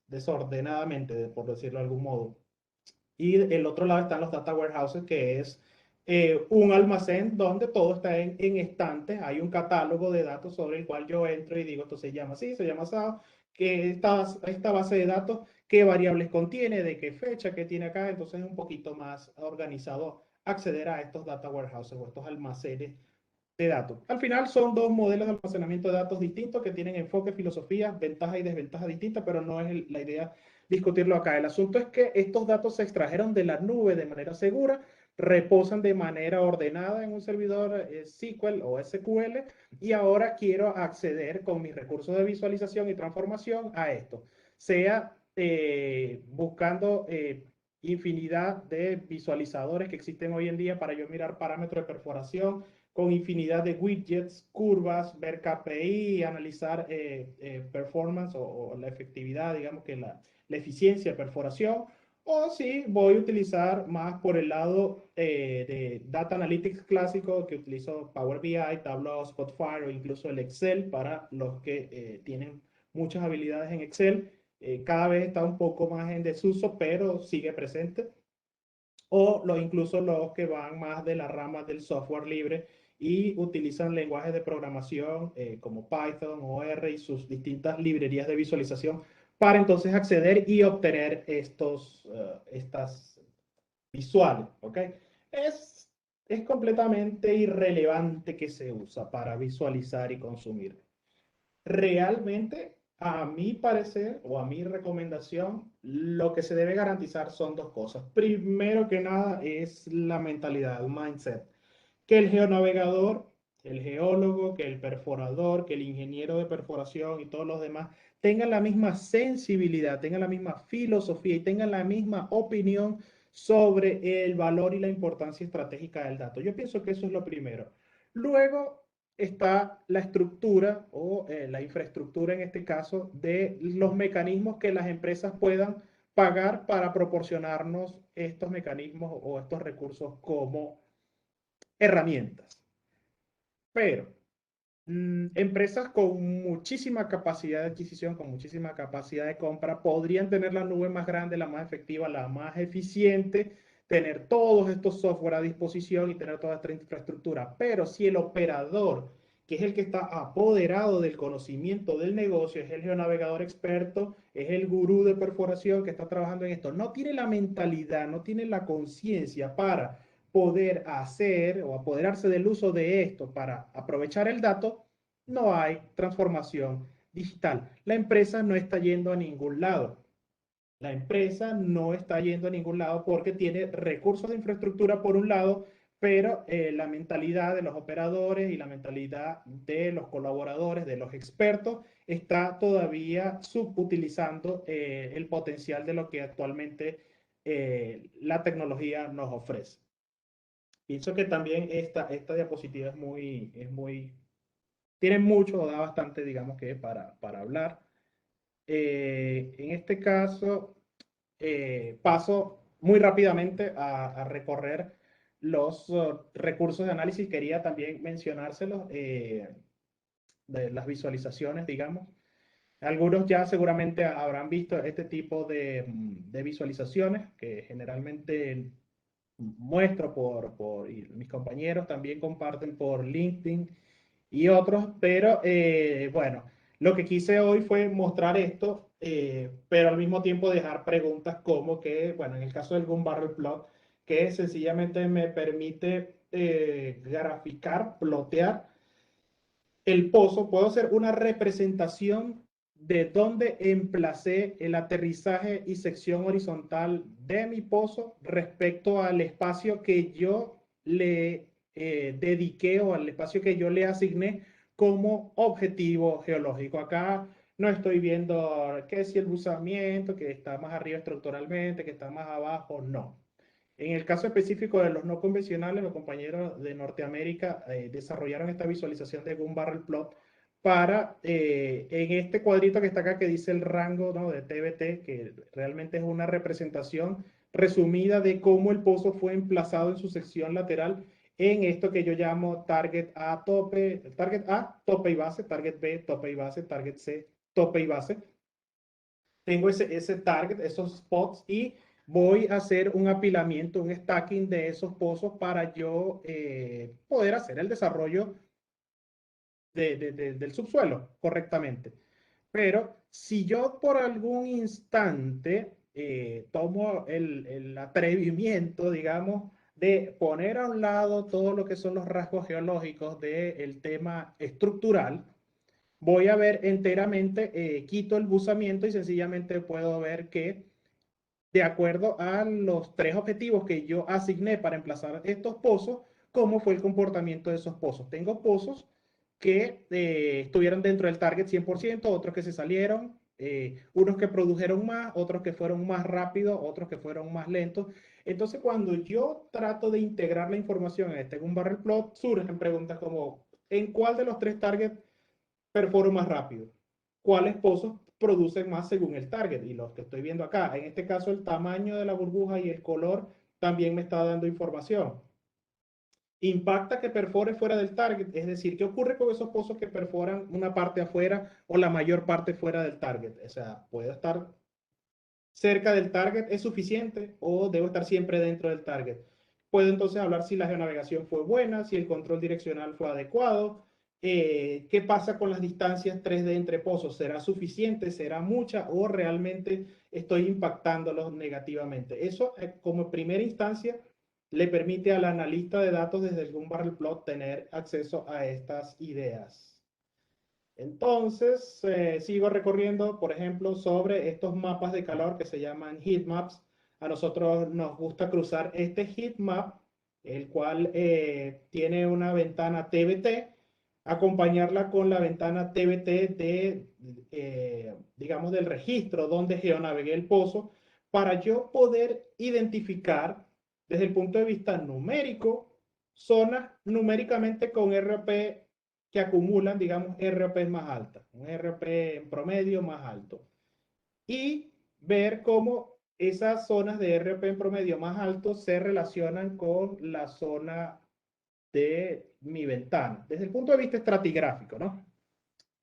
desordenadamente, por decirlo de algún modo. Y el otro lado están los data warehouses, que es un almacén donde todo está en estantes. Hay un catálogo de datos sobre el cual yo entro y digo, esto se llama así, se llama así, que esta base de datos, qué variables contiene, de qué fecha, qué tiene acá. Entonces es un poquito más organizado acceder a estos data warehouses o estos almacenes de datos. Al final son dos modelos de almacenamiento de datos distintos que tienen enfoque, filosofía, ventaja y desventaja distintas, pero no es la idea discutirlo acá. El asunto es que estos datos se extrajeron de la nube de manera segura, reposan de manera ordenada en un servidor SQL o SQL, y ahora quiero acceder con mis recursos de visualización y transformación a esto, sea buscando infinidad de visualizadores que existen hoy en día para yo mirar parámetros de perforación, con infinidad de widgets, curvas, ver KPI, analizar performance o la efectividad, digamos que la eficiencia de perforación. O si voy a utilizar más por el lado de Data Analytics clásico, que utilizo Power BI, Tableau, Spotfire o incluso el Excel para los que tienen muchas habilidades en Excel. Cada vez está un poco más en desuso, pero sigue presente. O incluso los que van más de la rama del software libre y utilizan lenguajes de programación como Python o R y sus distintas librerías de visualización para entonces acceder y obtener estas visuales, ¿ok? Es, es completamente irrelevante que se usa para visualizar y consumir. Realmente, a mi parecer o a mi recomendación, lo que se debe garantizar son dos cosas. Primero que nada es la mentalidad, el mindset. Que el geonavegador, el geólogo, que el perforador, que el ingeniero de perforación y todos los demás tengan la misma sensibilidad, tengan la misma filosofía y tengan la misma opinión sobre el valor y la importancia estratégica del dato. Yo pienso que eso es lo primero. Luego está la estructura o la infraestructura, en este caso, de los mecanismos que las empresas puedan pagar para proporcionarnos estos mecanismos o estos recursos como herramientas. Pero empresas con muchísima capacidad de adquisición, con muchísima capacidad de compra, podrían tener la nube más grande, la más efectiva, la más eficiente, tener todos estos software a disposición y tener toda esta infraestructura. Pero si el operador, que es el que está apoderado del conocimiento del negocio, es el geonavegador experto, es el gurú de perforación que está trabajando en esto, no tiene la mentalidad, no tiene la conciencia para poder hacer o apoderarse del uso de esto para aprovechar el dato, no hay transformación digital. La empresa no está yendo a ningún lado. La empresa no está yendo a ningún lado porque tiene recursos de infraestructura por un lado, pero la mentalidad de los operadores y la mentalidad de los colaboradores, de los expertos, está todavía subutilizando el potencial de lo que actualmente la tecnología nos ofrece. Pienso que también esta diapositiva tiene mucho, da bastante, digamos que para hablar. En este caso, paso muy rápidamente a recorrer los recursos de análisis. Quería también mencionárselos de las visualizaciones, digamos. Algunos ya seguramente habrán visto este tipo de visualizaciones que generalmente muestro y mis compañeros también comparten por LinkedIn y otros, pero bueno, lo que quise hoy fue mostrar esto, pero al mismo tiempo dejar preguntas como que, bueno, en el caso del Gun Barrel Plot, que sencillamente me permite graficar, plotear el pozo, puedo hacer una representación de dónde emplacé el aterrizaje y sección horizontal de mi pozo respecto al espacio que yo le dediqué o al espacio que yo le asigné como objetivo geológico. Acá no estoy viendo qué si el buzamiento, que está más arriba estructuralmente, que está más abajo, no. En el caso específico de los no convencionales, los compañeros de Norteamérica desarrollaron esta visualización de Gun Barrel Plot para, en este cuadrito que está acá, que dice el rango, ¿no?, de TBT, que realmente es una representación resumida de cómo el pozo fue emplazado en su sección lateral en esto que yo llamo target A, tope y base, target B, tope y base, target C, tope y base. Tengo ese target, esos spots, y voy a hacer un apilamiento, un stacking de esos pozos para yo poder hacer el desarrollo del subsuelo correctamente. Pero si yo por algún instante tomo el atrevimiento, digamos, de poner a un lado todo lo que son los rasgos geológicos del tema estructural, voy a ver enteramente, quito el buzamiento y sencillamente puedo ver que de acuerdo a los tres objetivos que yo asigné para emplazar estos pozos, cómo fue el comportamiento de esos pozos. Tengo pozos que estuvieron dentro del target 100%, otros que se salieron, unos que produjeron más, otros que fueron más rápidos, otros que fueron más lentos. Entonces, cuando yo trato de integrar la información en un barrel plot, surgen preguntas como, ¿en cuál de los tres targets perforo más rápido? ¿Cuáles pozos producen más según el target? Y los que estoy viendo acá, en este caso el tamaño de la burbuja y el color también me está dando información. Impacta que perfore fuera del target, es decir, ¿qué ocurre con esos pozos que perforan una parte afuera o la mayor parte fuera del target? O sea, ¿puedo estar cerca del target, es suficiente, o debo estar siempre dentro del target? Puedo entonces hablar si la geonavegación fue buena, si el control direccional fue adecuado. ¿Qué pasa con las distancias 3D entre pozos? ¿Será suficiente? ¿Será mucha? ¿O realmente estoy impactándolos negativamente? Eso, como primera instancia, le permite al analista de datos desde el Gun Barrel Plot tener acceso a estas ideas. Entonces, sigo recorriendo, por ejemplo, sobre estos mapas de calor que se llaman heat maps. A nosotros nos gusta cruzar este heat map, el cual tiene una ventana TBT, acompañarla con la ventana TBT digamos, del registro donde geonavegué el pozo, para yo poder identificar desde el punto de vista numérico zonas numéricamente con RP que acumulan, digamos, RP más alta, un RP en promedio más alto. Y ver cómo esas zonas de RP en promedio más alto se relacionan con la zona de mi ventana, desde el punto de vista estratigráfico, ¿no?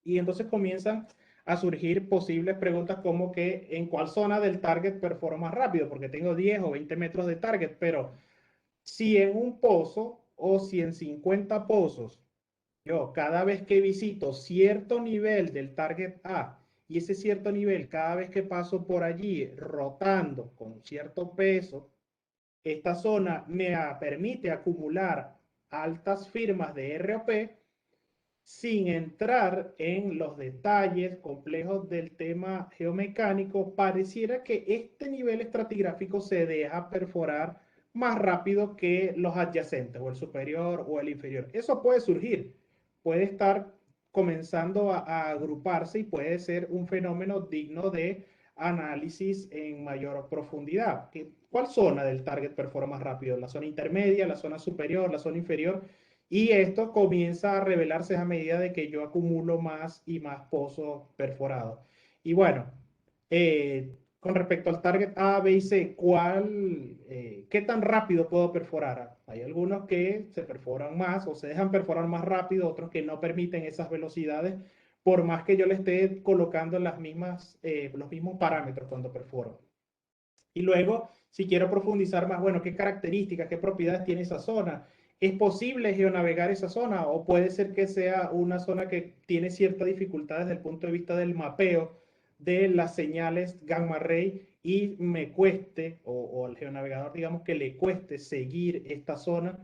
Y entonces comienzan a surgir posibles preguntas como que en cuál zona del target perforo más rápido, porque tengo 10 o 20 metros de target, pero si en un pozo o si en 50 pozos yo cada vez que visito cierto nivel del target A y ese cierto nivel, cada vez que paso por allí rotando con cierto peso, esta zona me permite acumular altas firmas de ROP, sin entrar en los detalles complejos del tema geomecánico, pareciera que este nivel estratigráfico se deja perforar más rápido que los adyacentes, o el superior o el inferior. Eso puede surgir, puede estar comenzando a agruparse y puede ser un fenómeno digno de análisis en mayor profundidad. ¿Cuál zona del target perfora más rápido? ¿La zona intermedia, la zona superior, la zona inferior? Y esto comienza a revelarse a medida de que yo acumulo más y más pozos perforados. Y bueno, con respecto al target A, B y C, ¿qué tan rápido puedo perforar? Hay algunos que se perforan más o se dejan perforar más rápido, otros que no permiten esas velocidades, por más que yo le esté colocando los mismos parámetros cuando perforo. Y luego, si quiero profundizar más, bueno, ¿qué características, qué propiedades tiene esa zona? ¿Es posible geonavegar esa zona o puede ser que sea una zona que tiene cierta dificultad desde el punto de vista del mapeo de las señales gamma ray y me cueste, o al geonavegador digamos que le cueste seguir esta zona?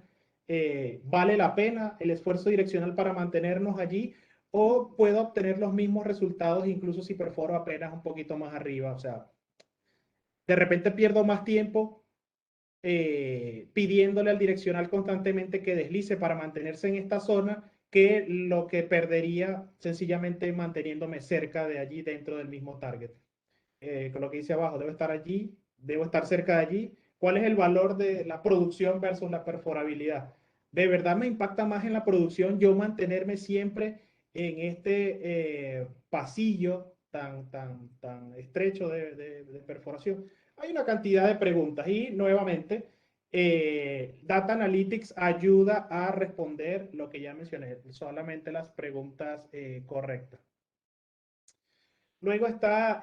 ¿Vale la pena el esfuerzo direccional para mantenernos allí o puedo obtener los mismos resultados incluso si perforo apenas un poquito más arriba? O sea, de repente pierdo más tiempo pidiéndole al direccional constantemente que deslice para mantenerse en esta zona que lo que perdería sencillamente manteniéndome cerca de allí dentro del mismo target. Con lo que dice abajo, debo estar allí, debo estar cerca de allí. ¿Cuál es el valor de la producción versus la perforabilidad? De verdad me impacta más en la producción yo mantenerme siempre en este pasillo tan estrecho de perforación. Hay una cantidad de preguntas y nuevamente Data Analytics ayuda a responder lo que ya mencioné, solamente las preguntas correctas. Luego está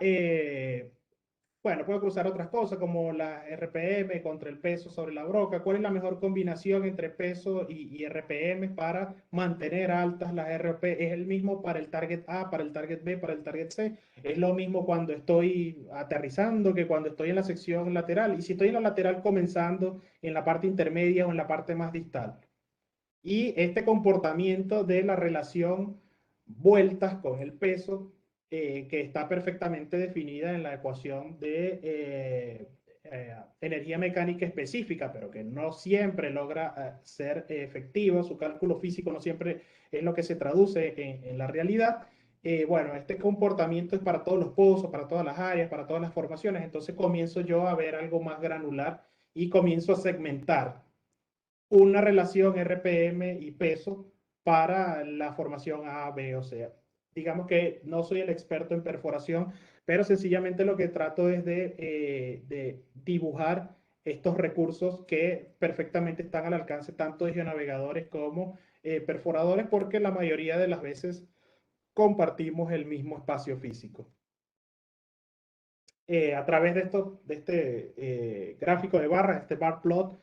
bueno, puedo cruzar otras cosas como la RPM contra el peso sobre la broca. ¿Cuál es la mejor combinación entre peso y RPM para mantener altas las RP? ¿Es el mismo para el target A, para el target B, para el target C? ¿Es lo mismo cuando estoy aterrizando que cuando estoy en la sección lateral? Y si estoy en la lateral comenzando en la parte intermedia o en la parte más distal. Y este comportamiento de la relación vueltas con el peso, que está perfectamente definida en la ecuación de energía mecánica específica, pero que no siempre logra ser efectivo, su cálculo físico no siempre es lo que se traduce en la realidad. Bueno, este comportamiento es para todos los pozos, para todas las áreas, para todas las formaciones, entonces comienzo yo a ver algo más granular y comienzo a segmentar una relación RPM y peso para la formación A, B o C. Digamos que no soy el experto en perforación, pero sencillamente lo que trato es de dibujar estos recursos que perfectamente están al alcance tanto de geonavegadores como perforadores, porque la mayoría de las veces compartimos el mismo espacio físico. A través de este gráfico de barras, este bar plot,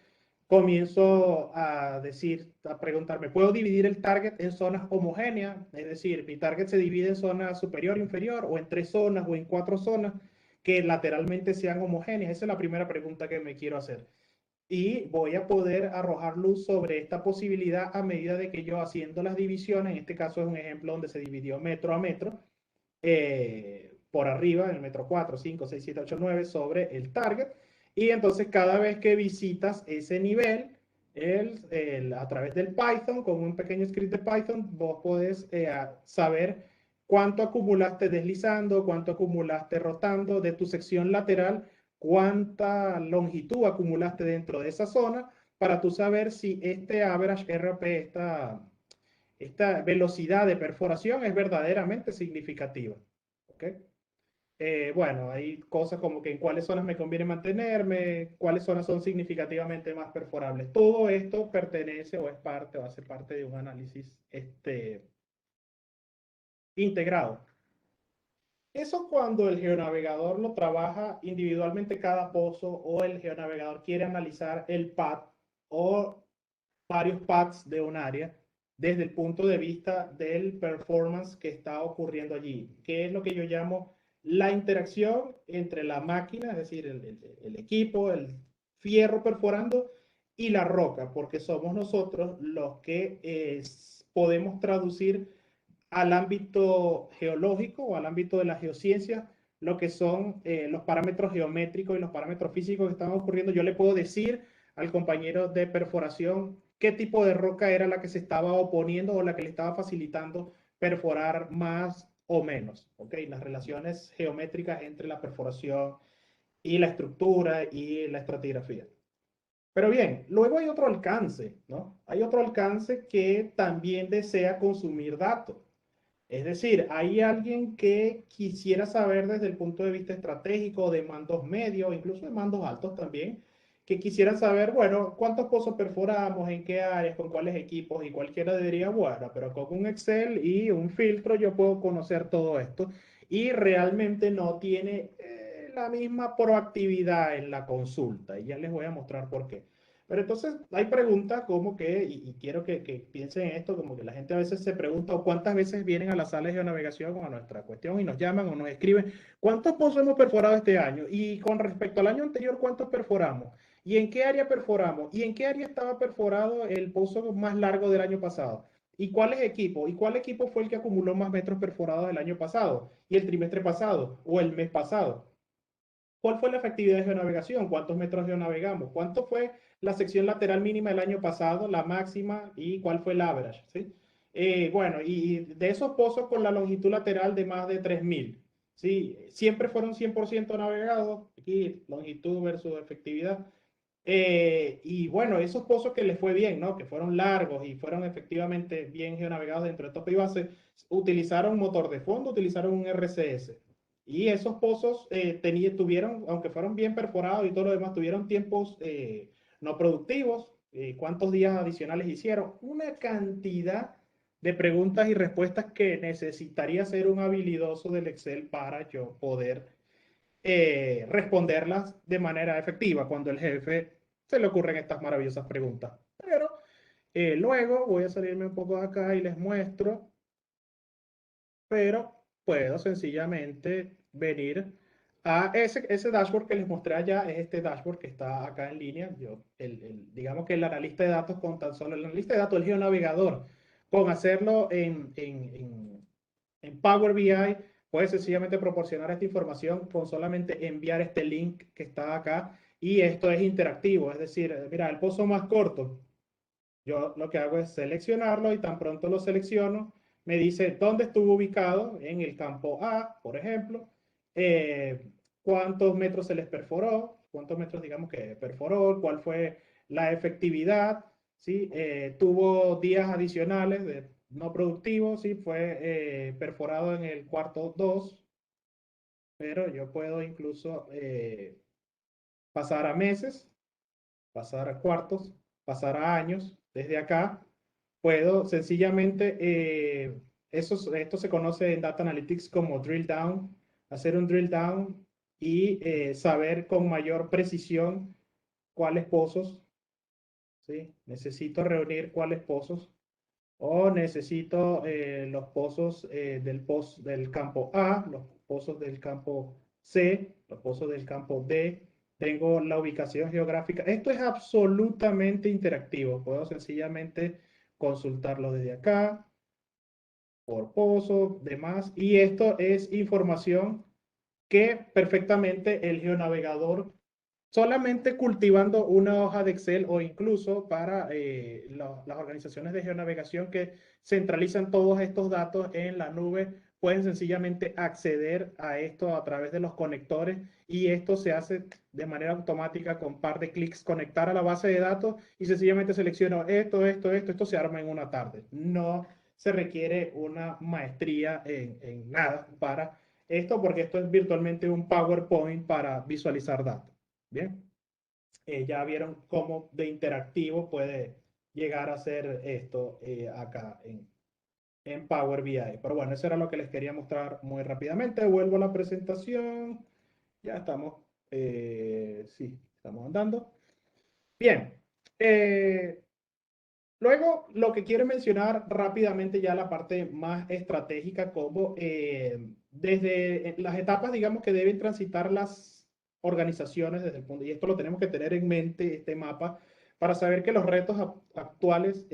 comienzo a decir, a preguntarme, ¿puedo dividir el target en zonas homogéneas? Es decir, mi target se divide en zona superior, inferior, o en 3 zonas, o en 4 zonas que lateralmente sean homogéneas. Esa es la primera pregunta que me quiero hacer. Y voy a poder arrojar luz sobre esta posibilidad a medida de que yo haciendo las divisiones, en este caso es un ejemplo donde se dividió metro a metro, por arriba, en el metro 4, 5, 6, 7, 8, 9, sobre el target. Y entonces cada vez que visitas ese nivel, a través del Python, con un pequeño script de Python, vos podés saber cuánto acumulaste deslizando, cuánto acumulaste rotando de tu sección lateral, cuánta longitud acumulaste dentro de esa zona, para tú saber si este average RP, esta velocidad de perforación es verdaderamente significativa. ¿Okay? Bueno, hay cosas como que en cuáles zonas me conviene mantenerme, cuáles zonas son significativamente más perforables. Todo esto pertenece o es parte o hace parte de un análisis integrado. Eso cuando el geonavegador lo trabaja individualmente cada pozo o el geonavegador quiere analizar el path o varios paths de un área desde el punto de vista del performance que está ocurriendo allí, que es lo que yo llamo la interacción entre la máquina, es decir, el equipo, el fierro perforando y la roca, porque somos nosotros los que podemos traducir al ámbito geológico o al ámbito de la geociencia, lo que son los parámetros geométricos y los parámetros físicos que están ocurriendo. Yo le puedo decir al compañero de perforación qué tipo de roca era la que se estaba oponiendo o la que le estaba facilitando perforar más o menos. ¿Okay? Las relaciones geométricas entre la perforación y la estructura y la estratigrafía. Pero bien, luego hay otro alcance, ¿no? Hay otro alcance que también desea consumir datos. Es decir, hay alguien que quisiera saber desde el punto de vista estratégico de mandos medios, incluso de mandos altos también, que quisieran saber, bueno, cuántos pozos perforamos, en qué áreas, con cuáles equipos, y cualquiera diría, bueno, pero con un Excel y un filtro yo puedo conocer todo esto. Y realmente no tiene la misma proactividad en la consulta. Y ya les voy a mostrar por qué. Pero entonces hay preguntas como que, y quiero que piensen en esto, como que la gente a veces se pregunta, o cuántas veces vienen a las salas de navegación o a nuestra cuestión y nos llaman o nos escriben, ¿cuántos pozos hemos perforado este año? Y con respecto al año anterior, ¿cuántos perforamos? ¿Y en qué área perforamos? ¿Y en qué área estaba perforado el pozo más largo del año pasado? ¿Y cuáles equipos? ¿Y cuál equipo fue el que acumuló más metros perforados el año pasado? ¿Y el trimestre pasado? ¿O el mes pasado? ¿Cuál fue la efectividad de geonavegación? ¿Cuántos metros geonavegamos? ¿Cuánto fue la sección lateral mínima del año pasado, la máxima, y cuál fue el average? ¿Sí? Bueno, y de esos pozos con la longitud lateral de más de 3.000, ¿sí? Siempre fueron 100% navegados, aquí longitud versus efectividad. Y bueno, esos pozos que les fue bien, ¿no? Que fueron largos y fueron efectivamente bien geonavegados dentro de Tope y Base, utilizaron motor de fondo, utilizaron un RCS. Y esos pozos tuvieron, aunque fueron bien perforados y todo lo demás, tuvieron tiempos no productivos. ¿Cuántos días adicionales hicieron? Una cantidad de preguntas y respuestas que necesitaría ser un habilidoso del Excel para yo poder responderlas de manera efectiva cuando el jefe se le ocurren estas maravillosas preguntas. Pero luego voy a salirme un poco de acá y les muestro, pero puedo sencillamente venir a ese dashboard que les mostré allá, es este dashboard que está acá en línea. Digamos que el analista de datos con tan solo el analista de datos, el geonavegador, con hacerlo en Power BI, puedes sencillamente proporcionar esta información con solamente enviar este link que está acá, y esto es interactivo, es decir, mira, el pozo más corto, yo lo que hago es seleccionarlo y tan pronto lo selecciono, me dice dónde estuvo ubicado en el campo A, por ejemplo, cuántos metros se les perforó, cuántos metros digamos que perforó, cuál fue la efectividad, ¿sí? Tuvo días adicionales de no productivos, ¿sí? Fue perforado en el cuarto 2, pero yo puedo incluso pasar a meses, pasar a cuartos, pasar a años. Desde acá puedo sencillamente, esto se conoce en Data Analytics como drill down, hacer un drill down y saber con mayor precisión cuáles pozos, ¿sí? Necesito reunir cuáles pozos o necesito los pozos del campo A, los pozos del campo C, los pozos del campo D. Tengo la ubicación geográfica. Esto es absolutamente interactivo. Puedo sencillamente consultarlo desde acá, por pozo, demás. Y esto es información que perfectamente el geonavegador, solamente cultivando una hoja de Excel o incluso para las organizaciones de geonavegación que centralizan todos estos datos en la nube, pueden sencillamente acceder a esto a través de los conectores, y esto se hace de manera automática con un par de clics, conectar a la base de datos y sencillamente selecciono esto se arma en una tarde. No se requiere una maestría en nada para esto, porque esto es virtualmente un PowerPoint para visualizar datos. Bien, ya vieron cómo de interactivo puede llegar a ser esto acá en Power BI. Pero bueno, eso era lo que les quería mostrar muy rápidamente. Vuelvo a la presentación. Ya estamos, sí, estamos andando. Bien, eh, luego lo que quiero mencionar rápidamente ya la parte más estratégica, como desde las etapas, digamos, que deben transitar las organizaciones desde el punto, y esto lo tenemos que tener en mente, este mapa, para saber que los retos actuales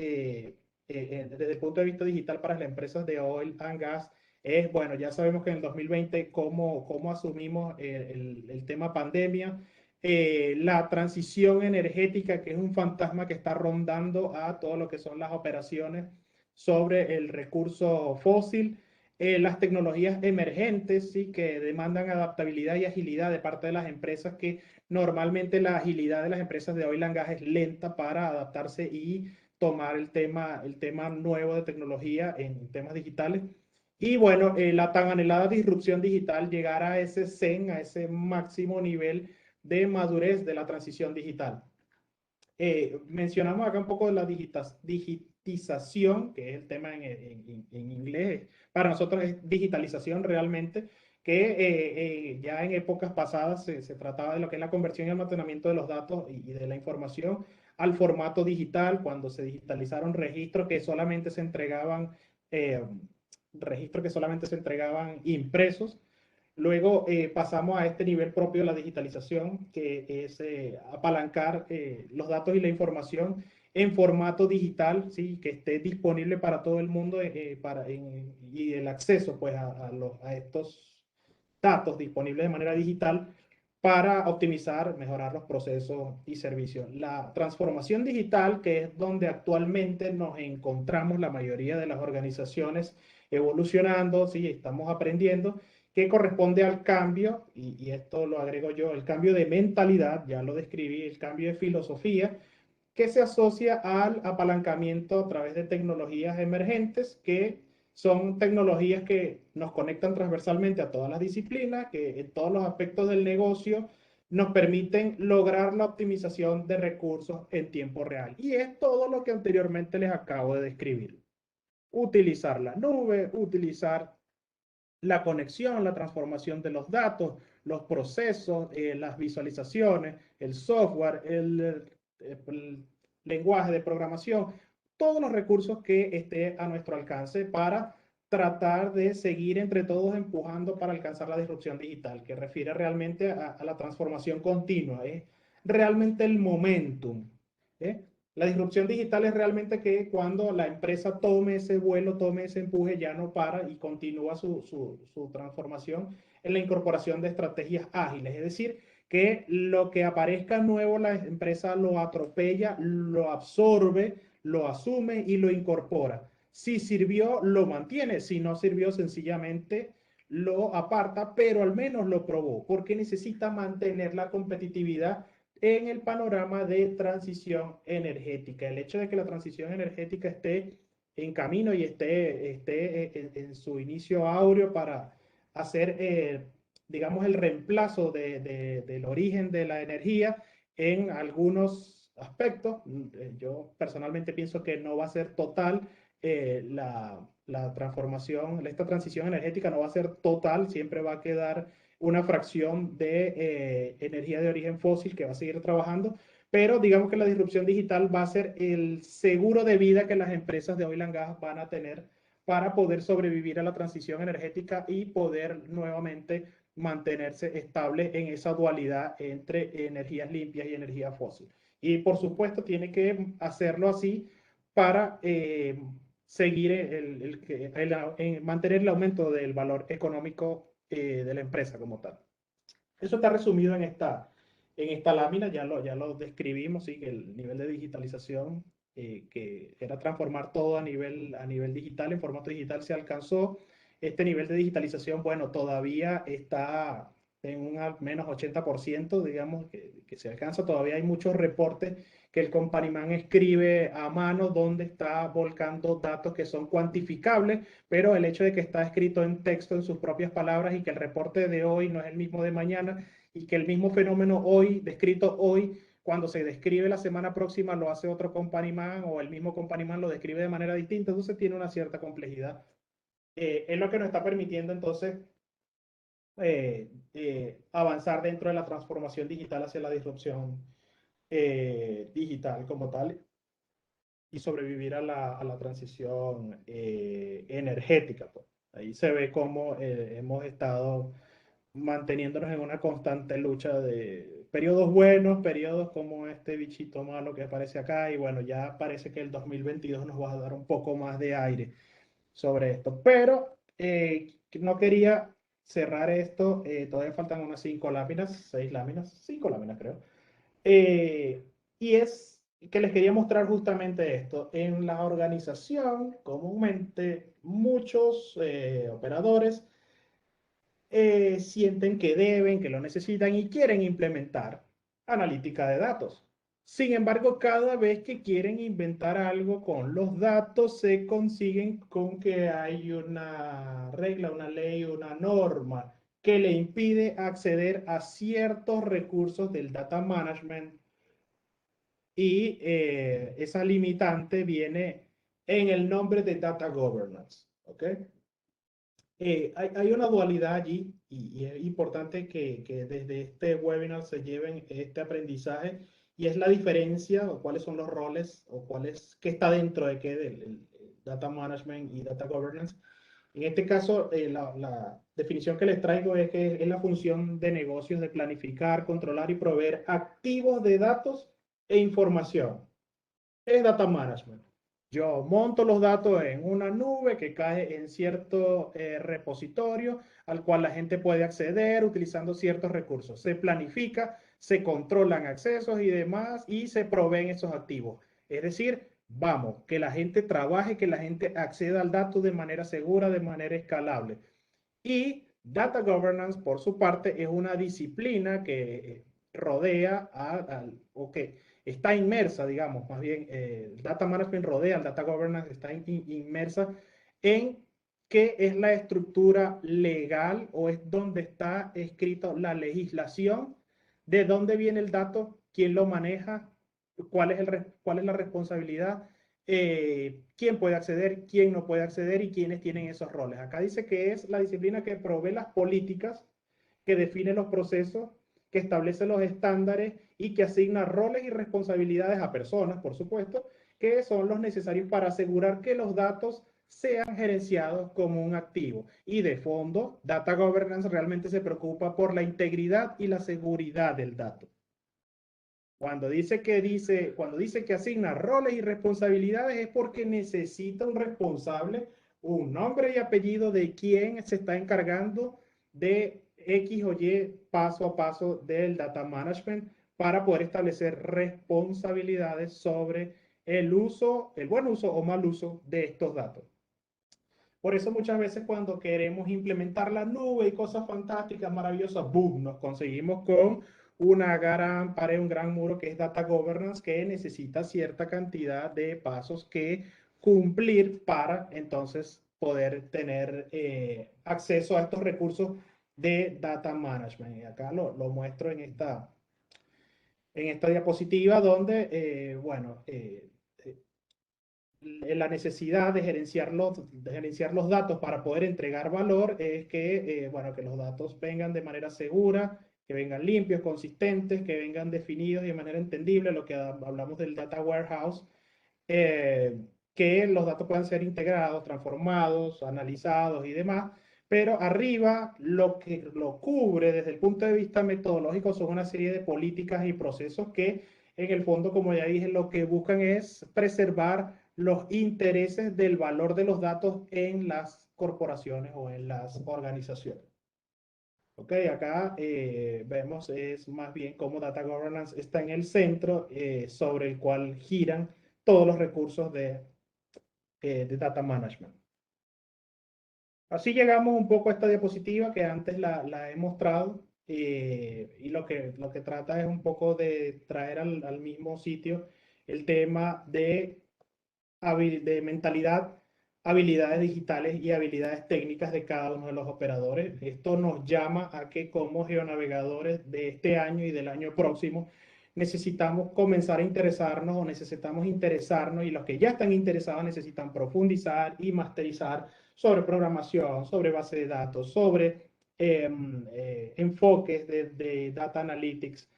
desde el punto de vista digital para las empresas de oil and gas es, bueno, ya sabemos que en el 2020 cómo asumimos el tema pandemia, la transición energética, que es un fantasma que está rondando a todo lo que son las operaciones sobre el recurso fósil, las tecnologías emergentes, sí, que demandan adaptabilidad y agilidad de parte de las empresas, que normalmente la agilidad de las empresas de oil and gas es lenta para adaptarse y tomar el tema nuevo de tecnología en temas digitales. Y bueno, la tan anhelada disrupción digital, llegar a ese zen, a ese máximo nivel de madurez de la transición digital. Mencionamos acá un poco de la digitización, que es el tema en inglés. Para nosotros es digitalización realmente, que ya en épocas pasadas se trataba de lo que es la conversión y almacenamiento de los datos y de la información al formato digital, cuando se digitalizaron eh, registros que solamente se entregaban impresos. Luego pasamos a este nivel propio de la digitalización, que es apalancar los datos y la información en formato digital, ¿sí? Que esté disponible para todo el mundo y el acceso pues, a estos datos disponibles de manera digital para optimizar, mejorar los procesos y servicios. La transformación digital, que es donde actualmente nos encontramos la mayoría de las organizaciones evolucionando, ¿sí? Estamos aprendiendo, que corresponde al cambio, y esto lo agrego yo, el cambio de mentalidad, ya lo describí, el cambio de filosofía, que se asocia al apalancamiento a través de tecnologías emergentes, que son tecnologías que nos conectan transversalmente a todas las disciplinas, que en todos los aspectos del negocio nos permiten lograr la optimización de recursos en tiempo real. Y es todo lo que anteriormente les acabo de describir. Utilizar la nube, utilizar la conexión, la transformación de los datos, los procesos, las visualizaciones, el software, el lenguaje de programación, todos los recursos que esté a nuestro alcance para tratar de seguir entre todos empujando para alcanzar la disrupción digital, que refiere realmente a la transformación continua, es realmente el momentum. ¿Eh? La disrupción digital es realmente que cuando la empresa tome ese vuelo, tome ese empuje, ya no para y continúa su transformación en la incorporación de estrategias ágiles. Es decir, que lo que aparezca nuevo, la empresa lo atropella, lo absorbe, lo asume y lo incorpora. Si sirvió, lo mantiene. Si no sirvió, sencillamente lo aparta, pero al menos lo probó, porque necesita mantener la competitividad en el panorama de transición energética. El hecho de que la transición energética esté en camino y esté en su inicio áureo para hacer, digamos, el reemplazo del origen de la energía en algunos aspectos. Yo personalmente pienso que no va a ser total la transformación, esta transición energética no va a ser total, siempre va a quedar una fracción de energía de origen fósil que va a seguir trabajando, pero digamos que la disrupción digital va a ser el seguro de vida que las empresas de oil and gas van a tener para poder sobrevivir a la transición energética y poder nuevamente mantenerse estable en esa dualidad entre energías limpias y energía fósil. Y por supuesto tiene que hacerlo así para seguir mantener el aumento del valor económico de la empresa como tal. Eso está resumido en esta lámina, ya lo describimos, ¿sí? Que el nivel de digitalización, que era transformar todo a nivel digital, en formato digital, se alcanzó. Este nivel de digitalización, bueno, todavía está en un al menos 80%, digamos, que se alcanza. Todavía hay muchos reportes que el company man escribe a mano donde está volcando datos que son cuantificables, pero el hecho de que está escrito en texto en sus propias palabras y que el reporte de hoy no es el mismo de mañana y que el mismo fenómeno hoy, descrito hoy, cuando se describe la semana próxima lo hace otro company man o el mismo company man lo describe de manera distinta, entonces tiene una cierta complejidad. Es lo que nos está permitiendo entonces avanzar dentro de la transformación digital hacia la disrupción digital como tal y sobrevivir a la transición energética, pues. Ahí se ve cómo hemos estado manteniéndonos en una constante lucha de periodos buenos, periodos como este bichito malo que aparece acá, y bueno, ya parece que el 2022 nos va a dar un poco más de aire sobre esto, pero no quería cerrar esto, todavía faltan unas 5 láminas, 6 láminas, 5 láminas creo, eh, y es que les quería mostrar justamente esto. En la organización, comúnmente muchos operadores sienten que deben, que lo necesitan y quieren implementar analítica de datos. Sin embargo, cada vez que quieren inventar algo con los datos, se consiguen con que hay una regla, una ley, una norma que le impide acceder a ciertos recursos del data management, y esa limitante viene en el nombre de data governance. ¿Ok? Hay una dualidad allí, y es importante que desde este webinar se lleven este aprendizaje, y es la diferencia o cuáles son los roles o cuál es, qué está dentro de qué del el data management y data governance. En este caso, la definición que les traigo es que es la función de negocios de planificar, controlar y proveer activos de datos e información. Es data management. Yo monto los datos en una nube que cae en cierto repositorio al cual la gente puede acceder utilizando ciertos recursos. Se planifica, se controlan accesos y demás, y se proveen esos activos. Es decir, vamos, que la gente trabaje, que la gente acceda al dato de manera segura, de manera escalable. Y Data Governance, por su parte, es una disciplina que rodea o que está inmersa, digamos, más bien, Data Management rodea al Data Governance, está inmersa en qué es la estructura legal o es donde está escrita la legislación, de dónde viene el dato, quién lo maneja, cuál es la responsabilidad, quién puede acceder, quién no puede acceder y quiénes tienen esos roles. Acá dice que es la disciplina que provee las políticas, que define los procesos, que establece los estándares y que asigna roles y responsabilidades a personas, por supuesto, que son los necesarios para asegurar que los datos sean gerenciados como un activo. Y de fondo, Data Governance realmente se preocupa por la integridad y la seguridad del dato. Cuando dice que asigna roles y responsabilidades es porque necesita un responsable, un nombre y apellido de quien se está encargando de X o Y paso a paso del data management, para poder establecer responsabilidades sobre el uso, el buen uso o mal uso de estos datos. Por eso muchas veces cuando queremos implementar la nube y cosas fantásticas, maravillosas, boom, nos conseguimos con una gran pared, un gran muro que es Data Governance, que necesita cierta cantidad de pasos que cumplir para entonces poder tener acceso a estos recursos de Data Management. Y acá lo muestro en esta diapositiva donde, bueno, la necesidad de gerenciar los datos para poder entregar valor es que, bueno, que los datos vengan de manera segura, que vengan limpios, consistentes, que vengan definidos y de manera entendible, lo que hablamos del data warehouse, eh, que los datos puedan ser integrados, transformados, analizados y demás. Pero arriba, lo que lo cubre desde el punto de vista metodológico son una serie de políticas y procesos que, en el fondo, como ya dije, lo que buscan es preservar los intereses del valor de los datos en las corporaciones o en las organizaciones. Ok, acá vemos es más bien cómo Data Governance está en el centro, sobre el cual giran todos los recursos de Data Management. Así llegamos un poco a esta diapositiva que antes la he mostrado, y lo que trata es un poco de traer al mismo sitio el tema de mentalidad, habilidades digitales y habilidades técnicas de cada uno de los operadores. Esto nos llama a que como geonavegadores de este año y del año próximo necesitamos comenzar a interesarnos, o necesitamos interesarnos, y los que ya están interesados necesitan profundizar y masterizar sobre programación, sobre base de datos, sobre enfoques de data analytics,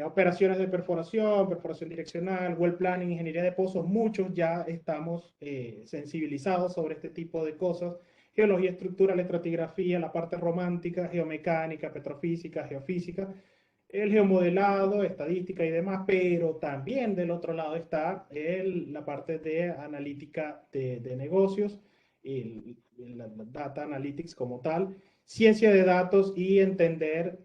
operaciones de perforación, perforación direccional, well planning, ingeniería de pozos. Muchos ya estamos sensibilizados sobre este tipo de cosas, geología estructural, estratigrafía, la parte romántica, geomecánica, petrofísica, geofísica, el geomodelado, estadística y demás, pero también del otro lado está la parte de analítica de negocios, la data analytics como tal, ciencia de datos y entender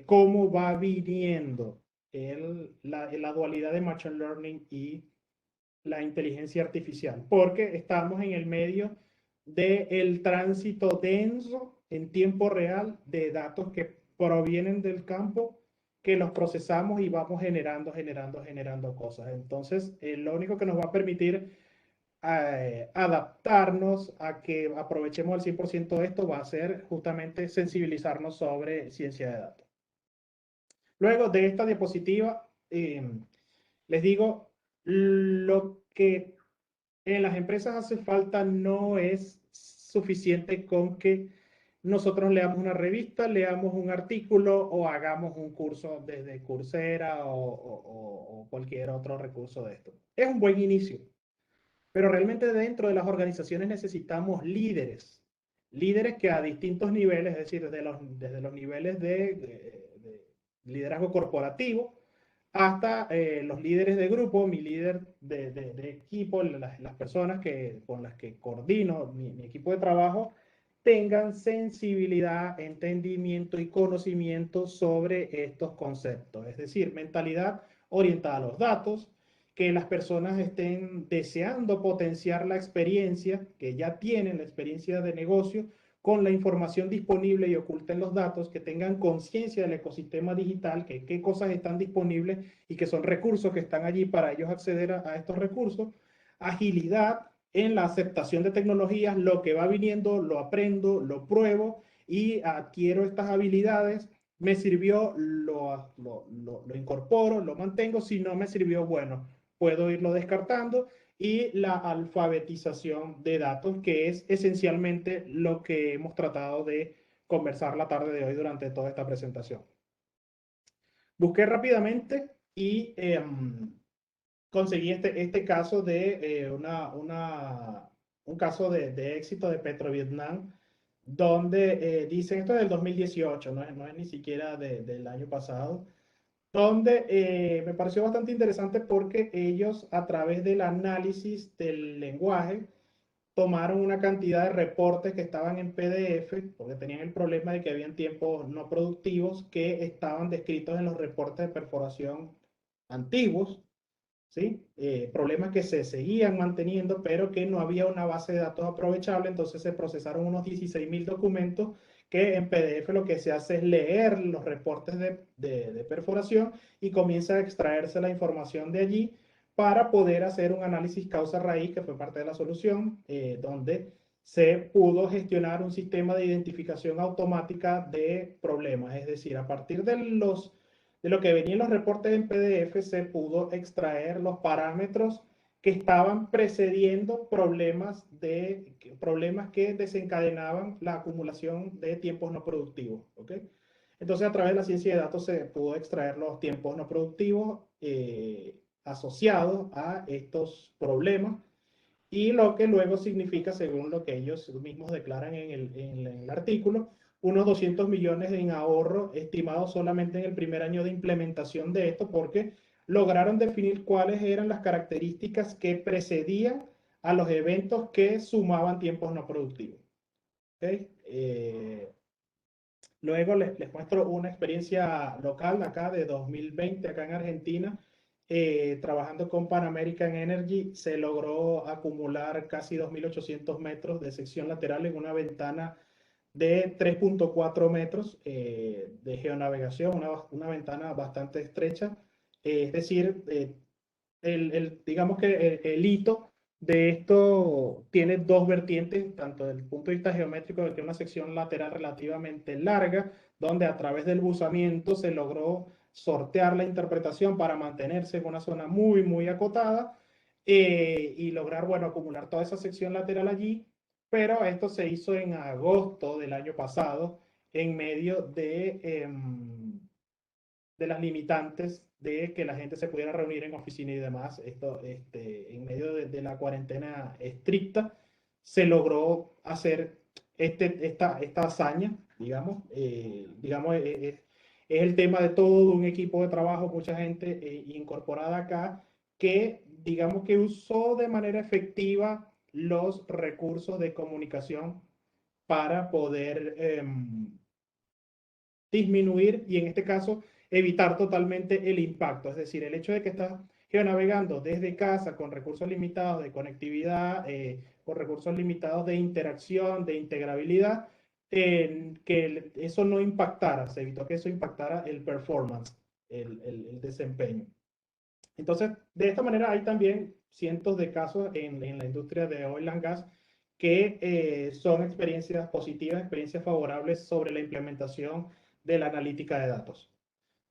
cómo va viniendo la dualidad de Machine Learning y la inteligencia artificial, porque estamos en el medio del tránsito denso en tiempo real de datos que provienen del campo, que los procesamos y vamos generando cosas. Entonces, lo único que nos va a permitir adaptarnos a que aprovechemos al 100% de esto va a ser justamente sensibilizarnos sobre ciencia de datos. Luego de esta diapositiva, les digo, lo que en las empresas hace falta no es suficiente con que nosotros leamos una revista, leamos un artículo o hagamos un curso desde Coursera o cualquier otro recurso de esto. Es un buen inicio, pero realmente dentro de las organizaciones necesitamos líderes, líderes que a distintos niveles, es decir, desde los niveles de liderazgo corporativo, hasta los líderes de grupo, mi líder de equipo, las personas con las que coordino mi equipo de trabajo, tengan sensibilidad, entendimiento y conocimiento sobre estos conceptos. Es decir, mentalidad orientada a los datos, que las personas estén deseando potenciar la experiencia, que ya tienen la experiencia de negocio, con la información disponible y oculta en los datos, que tengan conciencia del ecosistema digital, que qué cosas están disponibles y que son recursos que están allí para ellos acceder a estos recursos, agilidad en la aceptación de tecnologías, lo que va viniendo, lo aprendo, lo pruebo y adquiero estas habilidades, me sirvió, lo incorporo, lo mantengo, si no me sirvió, bueno, puedo irlo descartando y la alfabetización de datos, que es esencialmente lo que hemos tratado de conversar la tarde de hoy durante toda esta presentación. Busqué rápidamente y conseguí este caso de un caso de éxito de Petrovietnam, donde dicen, esto es del 2018, no es ni siquiera del año pasado, donde me pareció bastante interesante porque ellos a través del análisis del lenguaje tomaron una cantidad de reportes que estaban en PDF, porque tenían el problema de que habían tiempos no productivos que estaban descritos en los reportes de perforación antiguos, ¿sí? Problemas que se seguían manteniendo, pero que no había una base de datos aprovechable, entonces se procesaron unos 16.000 documentos que en PDF lo que se hace es leer los reportes de perforación y comienza a extraerse la información de allí para poder hacer un análisis causa-raíz, que fue parte de la solución, donde se pudo gestionar un sistema de identificación automática de problemas, es decir, a partir de lo que venía en los reportes en PDF se pudo extraer los parámetros que estaban precediendo problemas que desencadenaban la acumulación de tiempos no productivos. ¿Okay? Entonces, a través de la ciencia de datos se pudo extraer los tiempos no productivos asociados a estos problemas y lo que luego significa, según lo que ellos mismos declaran en el artículo, unos 200 millones en ahorro estimados solamente en el primer año de implementación de esto, porque lograron definir cuáles eran las características que precedían a los eventos que sumaban tiempos no productivos. ¿Okay? Luego les muestro una experiencia local acá de 2020, acá en Argentina. Trabajando con Pan American Energy, se logró acumular casi 2.800 metros de sección lateral en una ventana de 3.4 metros de geonavegación, una ventana bastante estrecha. Es decir, digamos que el hito de esto tiene dos vertientes, tanto desde el punto de vista geométrico, de que una sección lateral relativamente larga, donde a través del buzamiento se logró sortear la interpretación para mantenerse en una zona muy acotada y lograr, bueno, acumular toda esa sección lateral allí, pero esto se hizo en agosto del año pasado, en medio de las limitantes de que la gente se pudiera reunir en oficina y demás. Esto, en medio de la cuarentena estricta, se logró hacer esta hazaña, digamos, es el tema de todo un equipo de trabajo, mucha gente incorporada acá, que digamos que usó de manera efectiva los recursos de comunicación para poder disminuir y en este caso evitar totalmente el impacto. Es decir, el hecho de que estás geonavegando desde casa con recursos limitados de conectividad, con recursos limitados de interacción, de integrabilidad, que eso no impactara, se evitó que eso impactara el performance, el desempeño. Entonces, de esta manera hay también cientos de casos en la industria de oil and gas que son experiencias positivas, experiencias favorables sobre la implementación de la analítica de datos.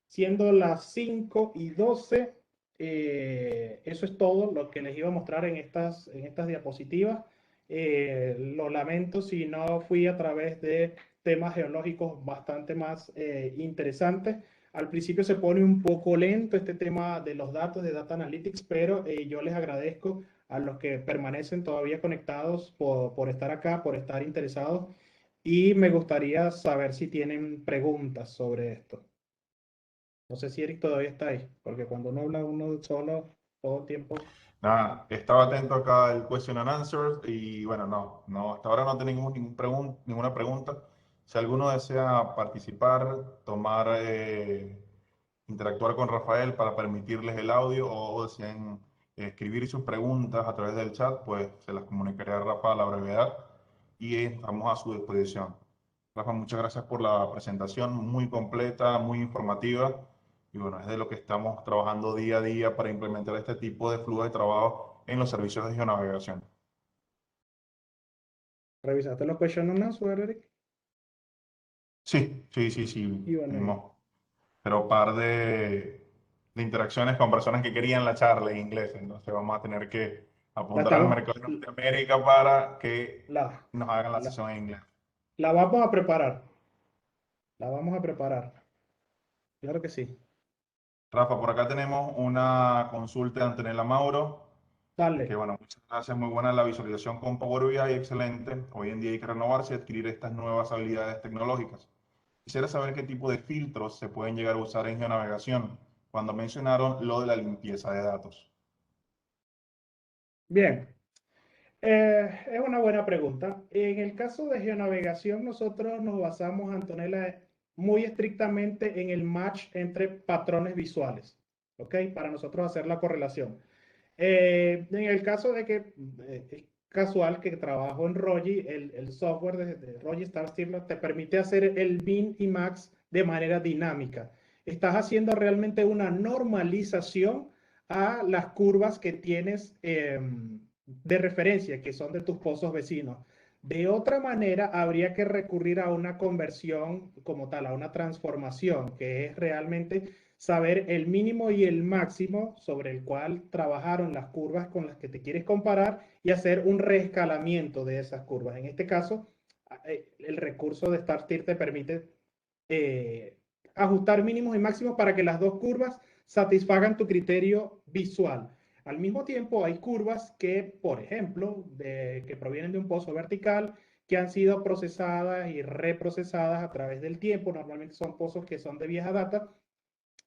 Siendo las 5:12, eso es todo lo que les iba a mostrar en estas diapositivas. Lo lamento si no fui a través de temas geológicos bastante más interesantes. Al principio se pone un poco lento este tema de los datos, de Data Analytics, pero yo les agradezco a los que permanecen todavía conectados por estar acá, por estar interesados, y me gustaría saber si tienen preguntas sobre esto. No sé si Eric todavía está ahí, porque cuando uno habla uno solo todo el tiempo. Nada, estaba atento acá al question and answer y bueno, no, hasta ahora no tenemos ninguna pregunta. Si alguno desea participar, interactuar con Rafael para permitirles el audio o desean escribir sus preguntas a través del chat, pues se las comunicaré a Rafa a la brevedad y estamos a su disposición. Rafa, muchas gracias por la presentación, muy completa, muy informativa. Y bueno, es de lo que estamos trabajando día a día para implementar este tipo de flujo de trabajo en los servicios de geonavegación. ¿Revisaste los question and answer, Eric? Sí. Y bueno, Tenemos, pero par de interacciones con personas que querían la charla en inglés. Entonces vamos a tener que la, apuntar al estamos, mercado de Norteamérica para que la, nos hagan la la, sesión en inglés. la vamos a preparar. La vamos a preparar. Claro que sí. Rafa, por acá tenemos una consulta de Antonella Mauro. Que Dale. bueno, muchas gracias, muy buena la visualización con Power BI, excelente. Hoy en día hay que renovarse y adquirir estas nuevas habilidades tecnológicas. Quisiera saber qué tipo de filtros se pueden llegar a usar en geonavegación cuando mencionaron lo de la limpieza de datos. Bien. Es una buena pregunta. En el caso de geonavegación, nosotros nos basamos, Antonella, muy estrictamente en el match entre patrones visuales, ¿ok? Para nosotros hacer la correlación. En el caso de que es casual que trabajo en Rogi, el software de Rogi Starstealer te permite hacer el min y max de manera dinámica. Estás haciendo realmente una normalización a las curvas que tienes de referencia, que son de tus pozos vecinos. De otra manera, habría que recurrir a una conversión como tal, a una transformación, que es realmente saber el mínimo y el máximo sobre el cual trabajaron las curvas con las que te quieres comparar y hacer un reescalamiento de esas curvas. En este caso, el recurso de StartTier te permite eh, ajustar mínimos y máximos para que las dos curvas satisfagan tu criterio visual. Al mismo tiempo, hay curvas que, por ejemplo, que provienen de un pozo vertical, que han sido procesadas y reprocesadas a través del tiempo. Normalmente son pozos que son de vieja data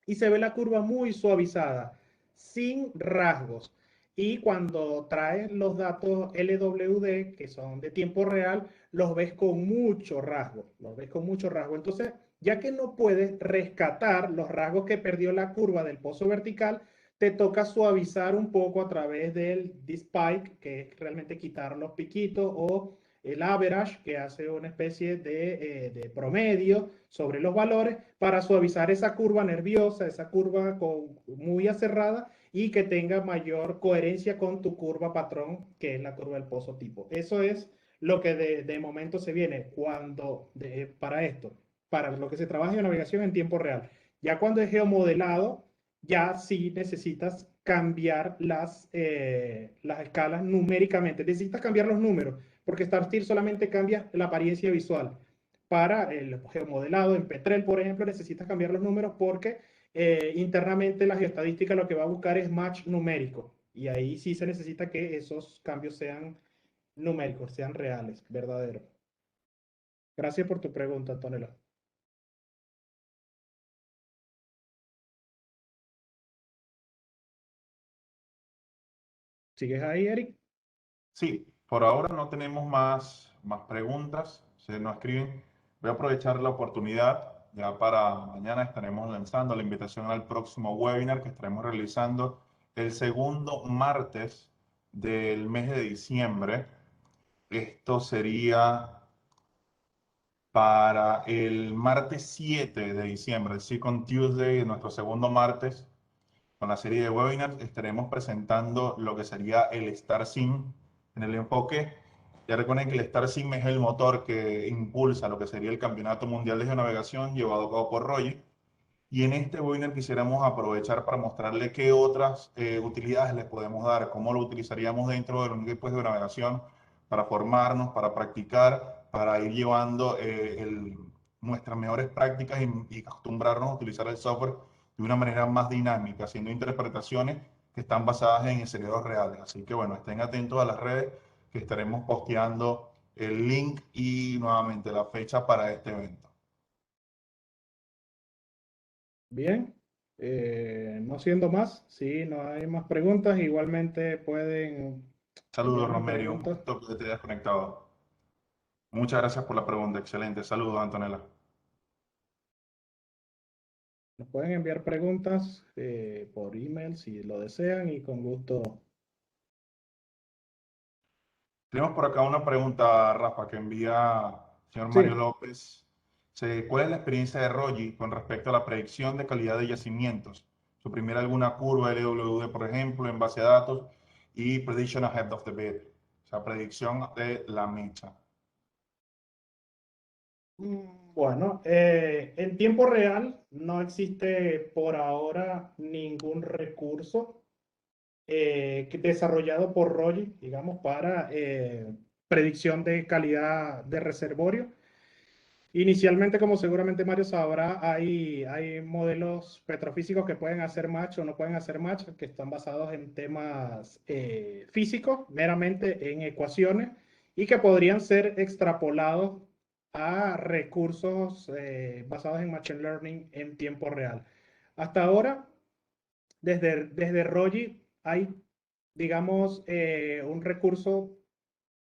y se ve la curva muy suavizada, sin rasgos. Y cuando traes los datos LWD, que son de tiempo real, los ves con mucho rasgo, los ves con mucho rasgo. Entonces, ya que no puedes rescatar los rasgos que perdió la curva del pozo vertical, te toca suavizar un poco a través del despike, que es realmente quitar los piquitos, o el average, que hace una especie de promedio sobre los valores para suavizar esa curva nerviosa, esa curva muy aserrada y que tenga mayor coherencia con tu curva patrón, que es la curva del pozo tipo. Eso es lo que de momento se viene para esto, para lo que se trabaja en navegación en tiempo real. Ya cuando es geomodelado, ya sí necesitas cambiar las escalas numéricamente, necesitas cambiar los números, porque StarSteer solamente cambia la apariencia visual. Para el geomodelado en Petrel, por ejemplo, necesitas cambiar los números porque internamente la geoestadística lo que va a buscar es match numérico. Y ahí sí se necesita que esos cambios sean numéricos, sean reales, verdaderos. Gracias por tu pregunta, Antonella. ¿Sigues ahí, Eric? Sí, por ahora no tenemos más preguntas, se nos escriben. Voy a aprovechar la oportunidad, ya para mañana estaremos lanzando la invitación al próximo webinar que estaremos realizando el segundo martes del mes de diciembre. Esto sería para el martes 7 de diciembre, el Second Tuesday, nuestro segundo martes. Con la serie de webinars estaremos presentando lo que sería el Star Sim en el enfoque. Ya recuerden que el Star Sim es el motor que impulsa lo que sería el Campeonato Mundial de Geonavegación llevado a cabo por Roger. Y en este webinar quisiéramos aprovechar para mostrarle qué otras utilidades les podemos dar, cómo lo utilizaríamos dentro de los equipos de navegación para formarnos, para practicar, para ir llevando nuestras mejores prácticas y acostumbrarnos a utilizar el software de una manera más dinámica, haciendo interpretaciones que están basadas en escenarios reales. Así que bueno, estén atentos a las redes que estaremos posteando el link y nuevamente la fecha para este evento. Bien. No siendo más, si no hay más preguntas, igualmente pueden Saludos, enviarme Romerio. Un preguntas. gusto que te hayas conectado. Muchas gracias por la pregunta. Excelente. Saludos, Antonella. Nos pueden enviar preguntas por email si lo desean y con gusto. Tenemos por acá una pregunta, Rafa, que envía el señor Mario Sí, López. ¿Cuál es la experiencia de Rogi con respecto a la predicción de calidad de yacimientos? Suprimir alguna curva LWD, por ejemplo, en base de datos y prediction ahead of the bid. O sea, predicción de la mecha. bueno, en tiempo real no existe por ahora ningún recurso desarrollado por Roger, digamos, para predicción de calidad de reservorio. Inicialmente, como seguramente Mario sabrá, hay modelos petrofísicos que pueden hacer match o no pueden hacer match, que están basados en temas físicos, meramente en ecuaciones, y que podrían ser extrapolados a recursos basados en Machine Learning en tiempo real. Hasta ahora, desde Rogi hay, digamos, un recurso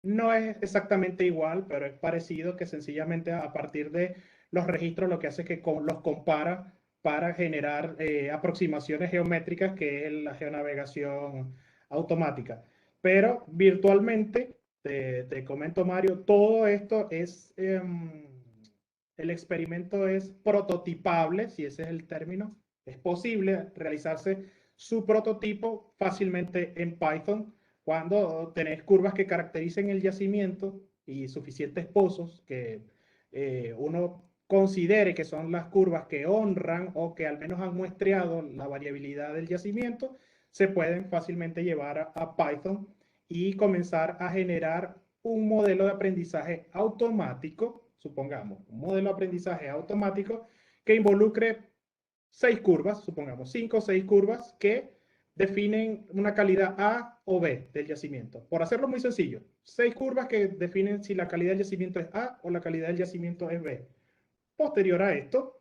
no es exactamente igual, pero es parecido, que sencillamente a partir de los registros lo que hace es que los compara para generar aproximaciones geométricas, que es la geonavegación automática. Pero virtualmente, te comento, Mario, todo esto es, el experimento es prototipable, si ese es el término. Es posible realizarse su prototipo fácilmente en Python cuando tenés curvas que caractericen el yacimiento y suficientes pozos que uno considere que son las curvas que honran o que al menos han muestreado la variabilidad del yacimiento, se pueden fácilmente llevar a Python y comenzar a generar un modelo de aprendizaje automático, supongamos, un modelo de aprendizaje automático que involucre 6 curvas, supongamos 5 o 6 curvas que definen una calidad A o B del yacimiento. Por hacerlo muy sencillo, 6 curvas que definen si la calidad del yacimiento es A o la calidad del yacimiento es B. Posterior a esto,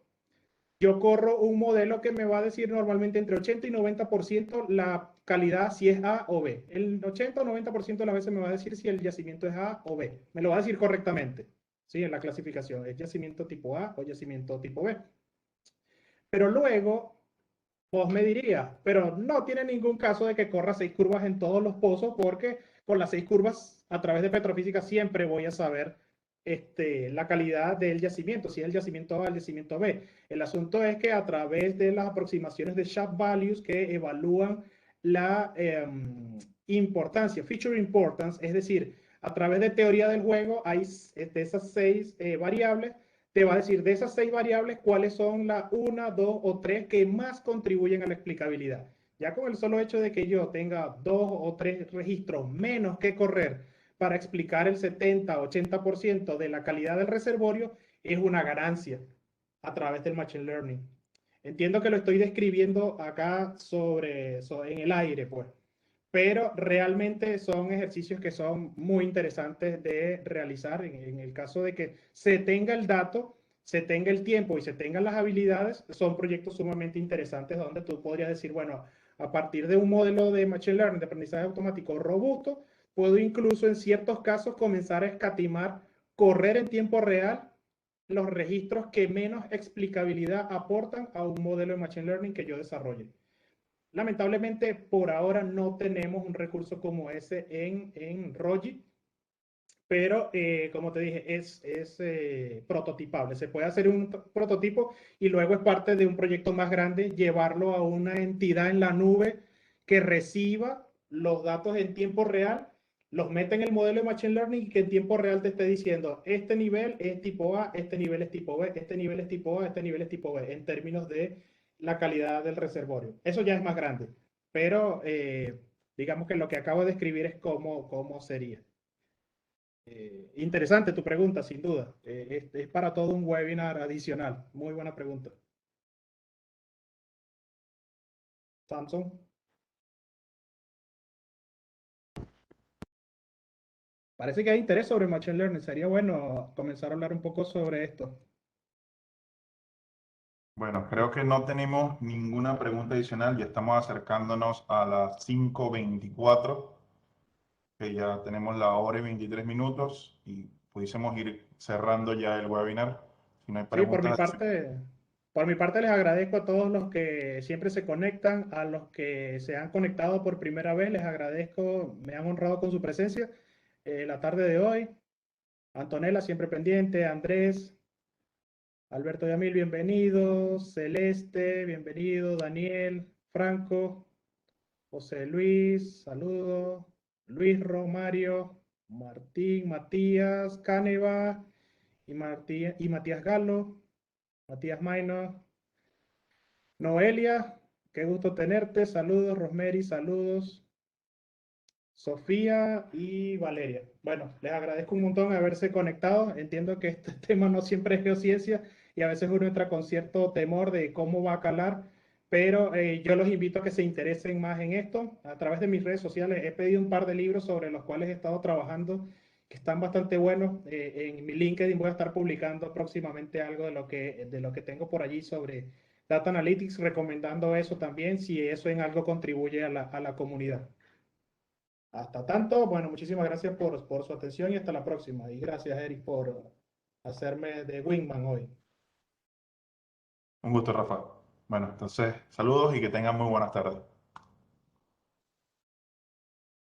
yo corro un modelo que me va a decir normalmente entre 80 y 90% la calidad si es A o B. El 80 o 90% de las veces me va a decir si el yacimiento es A o B. Me lo va a decir correctamente, ¿sí? En la clasificación, ¿es yacimiento tipo A o yacimiento tipo B? Pero luego vos me dirías, pero no tiene ningún caso de que corra 6 curvas en todos los pozos, porque con las 6 curvas a través de petrofísica siempre voy a saber la calidad del yacimiento, si es el yacimiento A, el yacimiento B. El asunto es que a través de las aproximaciones de Sharp Values que evalúan la importancia, feature importance, es decir, a través de teoría del juego, hay de esas 6 variables, te va a decir de esas 6 variables cuáles son las 1, 2 o 3 que más contribuyen a la explicabilidad. Ya con el solo hecho de que yo tenga 2 o 3 registros menos que correr para explicar el 70-80% de la calidad del reservorio, es una ganancia a través del Machine Learning. Entiendo que lo estoy describiendo acá en el aire, pues. pero realmente son ejercicios que son muy interesantes de realizar en el caso de que se tenga el dato, se tenga el tiempo y se tengan las habilidades. Son proyectos sumamente interesantes donde tú podrías decir, bueno, a partir de un modelo de Machine Learning, de aprendizaje automático robusto, puedo incluso en ciertos casos comenzar a escatimar, correr en tiempo real los registros que menos explicabilidad aportan a un modelo de Machine Learning que yo desarrolle. Lamentablemente, por ahora no tenemos un recurso como ese en Rogi, pero como te dije, es prototipable. Se puede hacer un prototipo y luego es parte de un proyecto más grande, llevarlo a una entidad en la nube que reciba los datos en tiempo real, los meta en el modelo de Machine Learning y que en tiempo real te esté diciendo, este nivel es tipo A, este nivel es tipo B, este nivel es tipo A, este nivel es tipo B, en términos de la calidad del reservorio. Eso ya es más grande, pero digamos que lo que acabo de describir es cómo sería. Interesante tu pregunta, sin duda. Es para todo un webinar adicional. Muy buena pregunta. Samsung, parece que hay interés sobre Machine Learning. Sería bueno comenzar a hablar un poco sobre esto. Bueno, creo que no tenemos ninguna pregunta adicional. Ya estamos acercándonos a las 5:24, que ya tenemos la hora y 23 minutos y pudiésemos ir cerrando ya el webinar. Si no hay Sí, preguntas adicionales. por mi parte les agradezco a todos los que siempre se conectan, a los que se han conectado por primera vez, les agradezco, me han honrado con su presencia la tarde de hoy. Antonella, siempre pendiente, Andrés, Alberto Yamil, bienvenido, Celeste, bienvenido, Daniel, Franco, José Luis, saludos, Luis Romario, Martín, Matías, Caneva y Matías Galo, Matías Maino, Noelia, qué gusto tenerte, saludos, Rosemary, saludos, Sofía y Valeria. Bueno, les agradezco un montón haberse conectado. Entiendo que este tema no siempre es geociencia y a veces uno entra con cierto temor de cómo va a calar, pero yo los invito a que se interesen más en esto. A través de mis redes sociales he pedido un par de libros sobre los cuales he estado trabajando que están bastante buenos. En mi LinkedIn voy a estar publicando próximamente algo de lo que tengo por allí sobre Data Analytics, recomendando eso también, si eso en algo contribuye a la comunidad. Hasta tanto, bueno, muchísimas gracias por su atención y hasta la próxima. Y gracias, Eric, por hacerme de Wingman hoy. Un gusto, Rafa. Bueno, entonces, saludos y que tengan muy buenas tardes.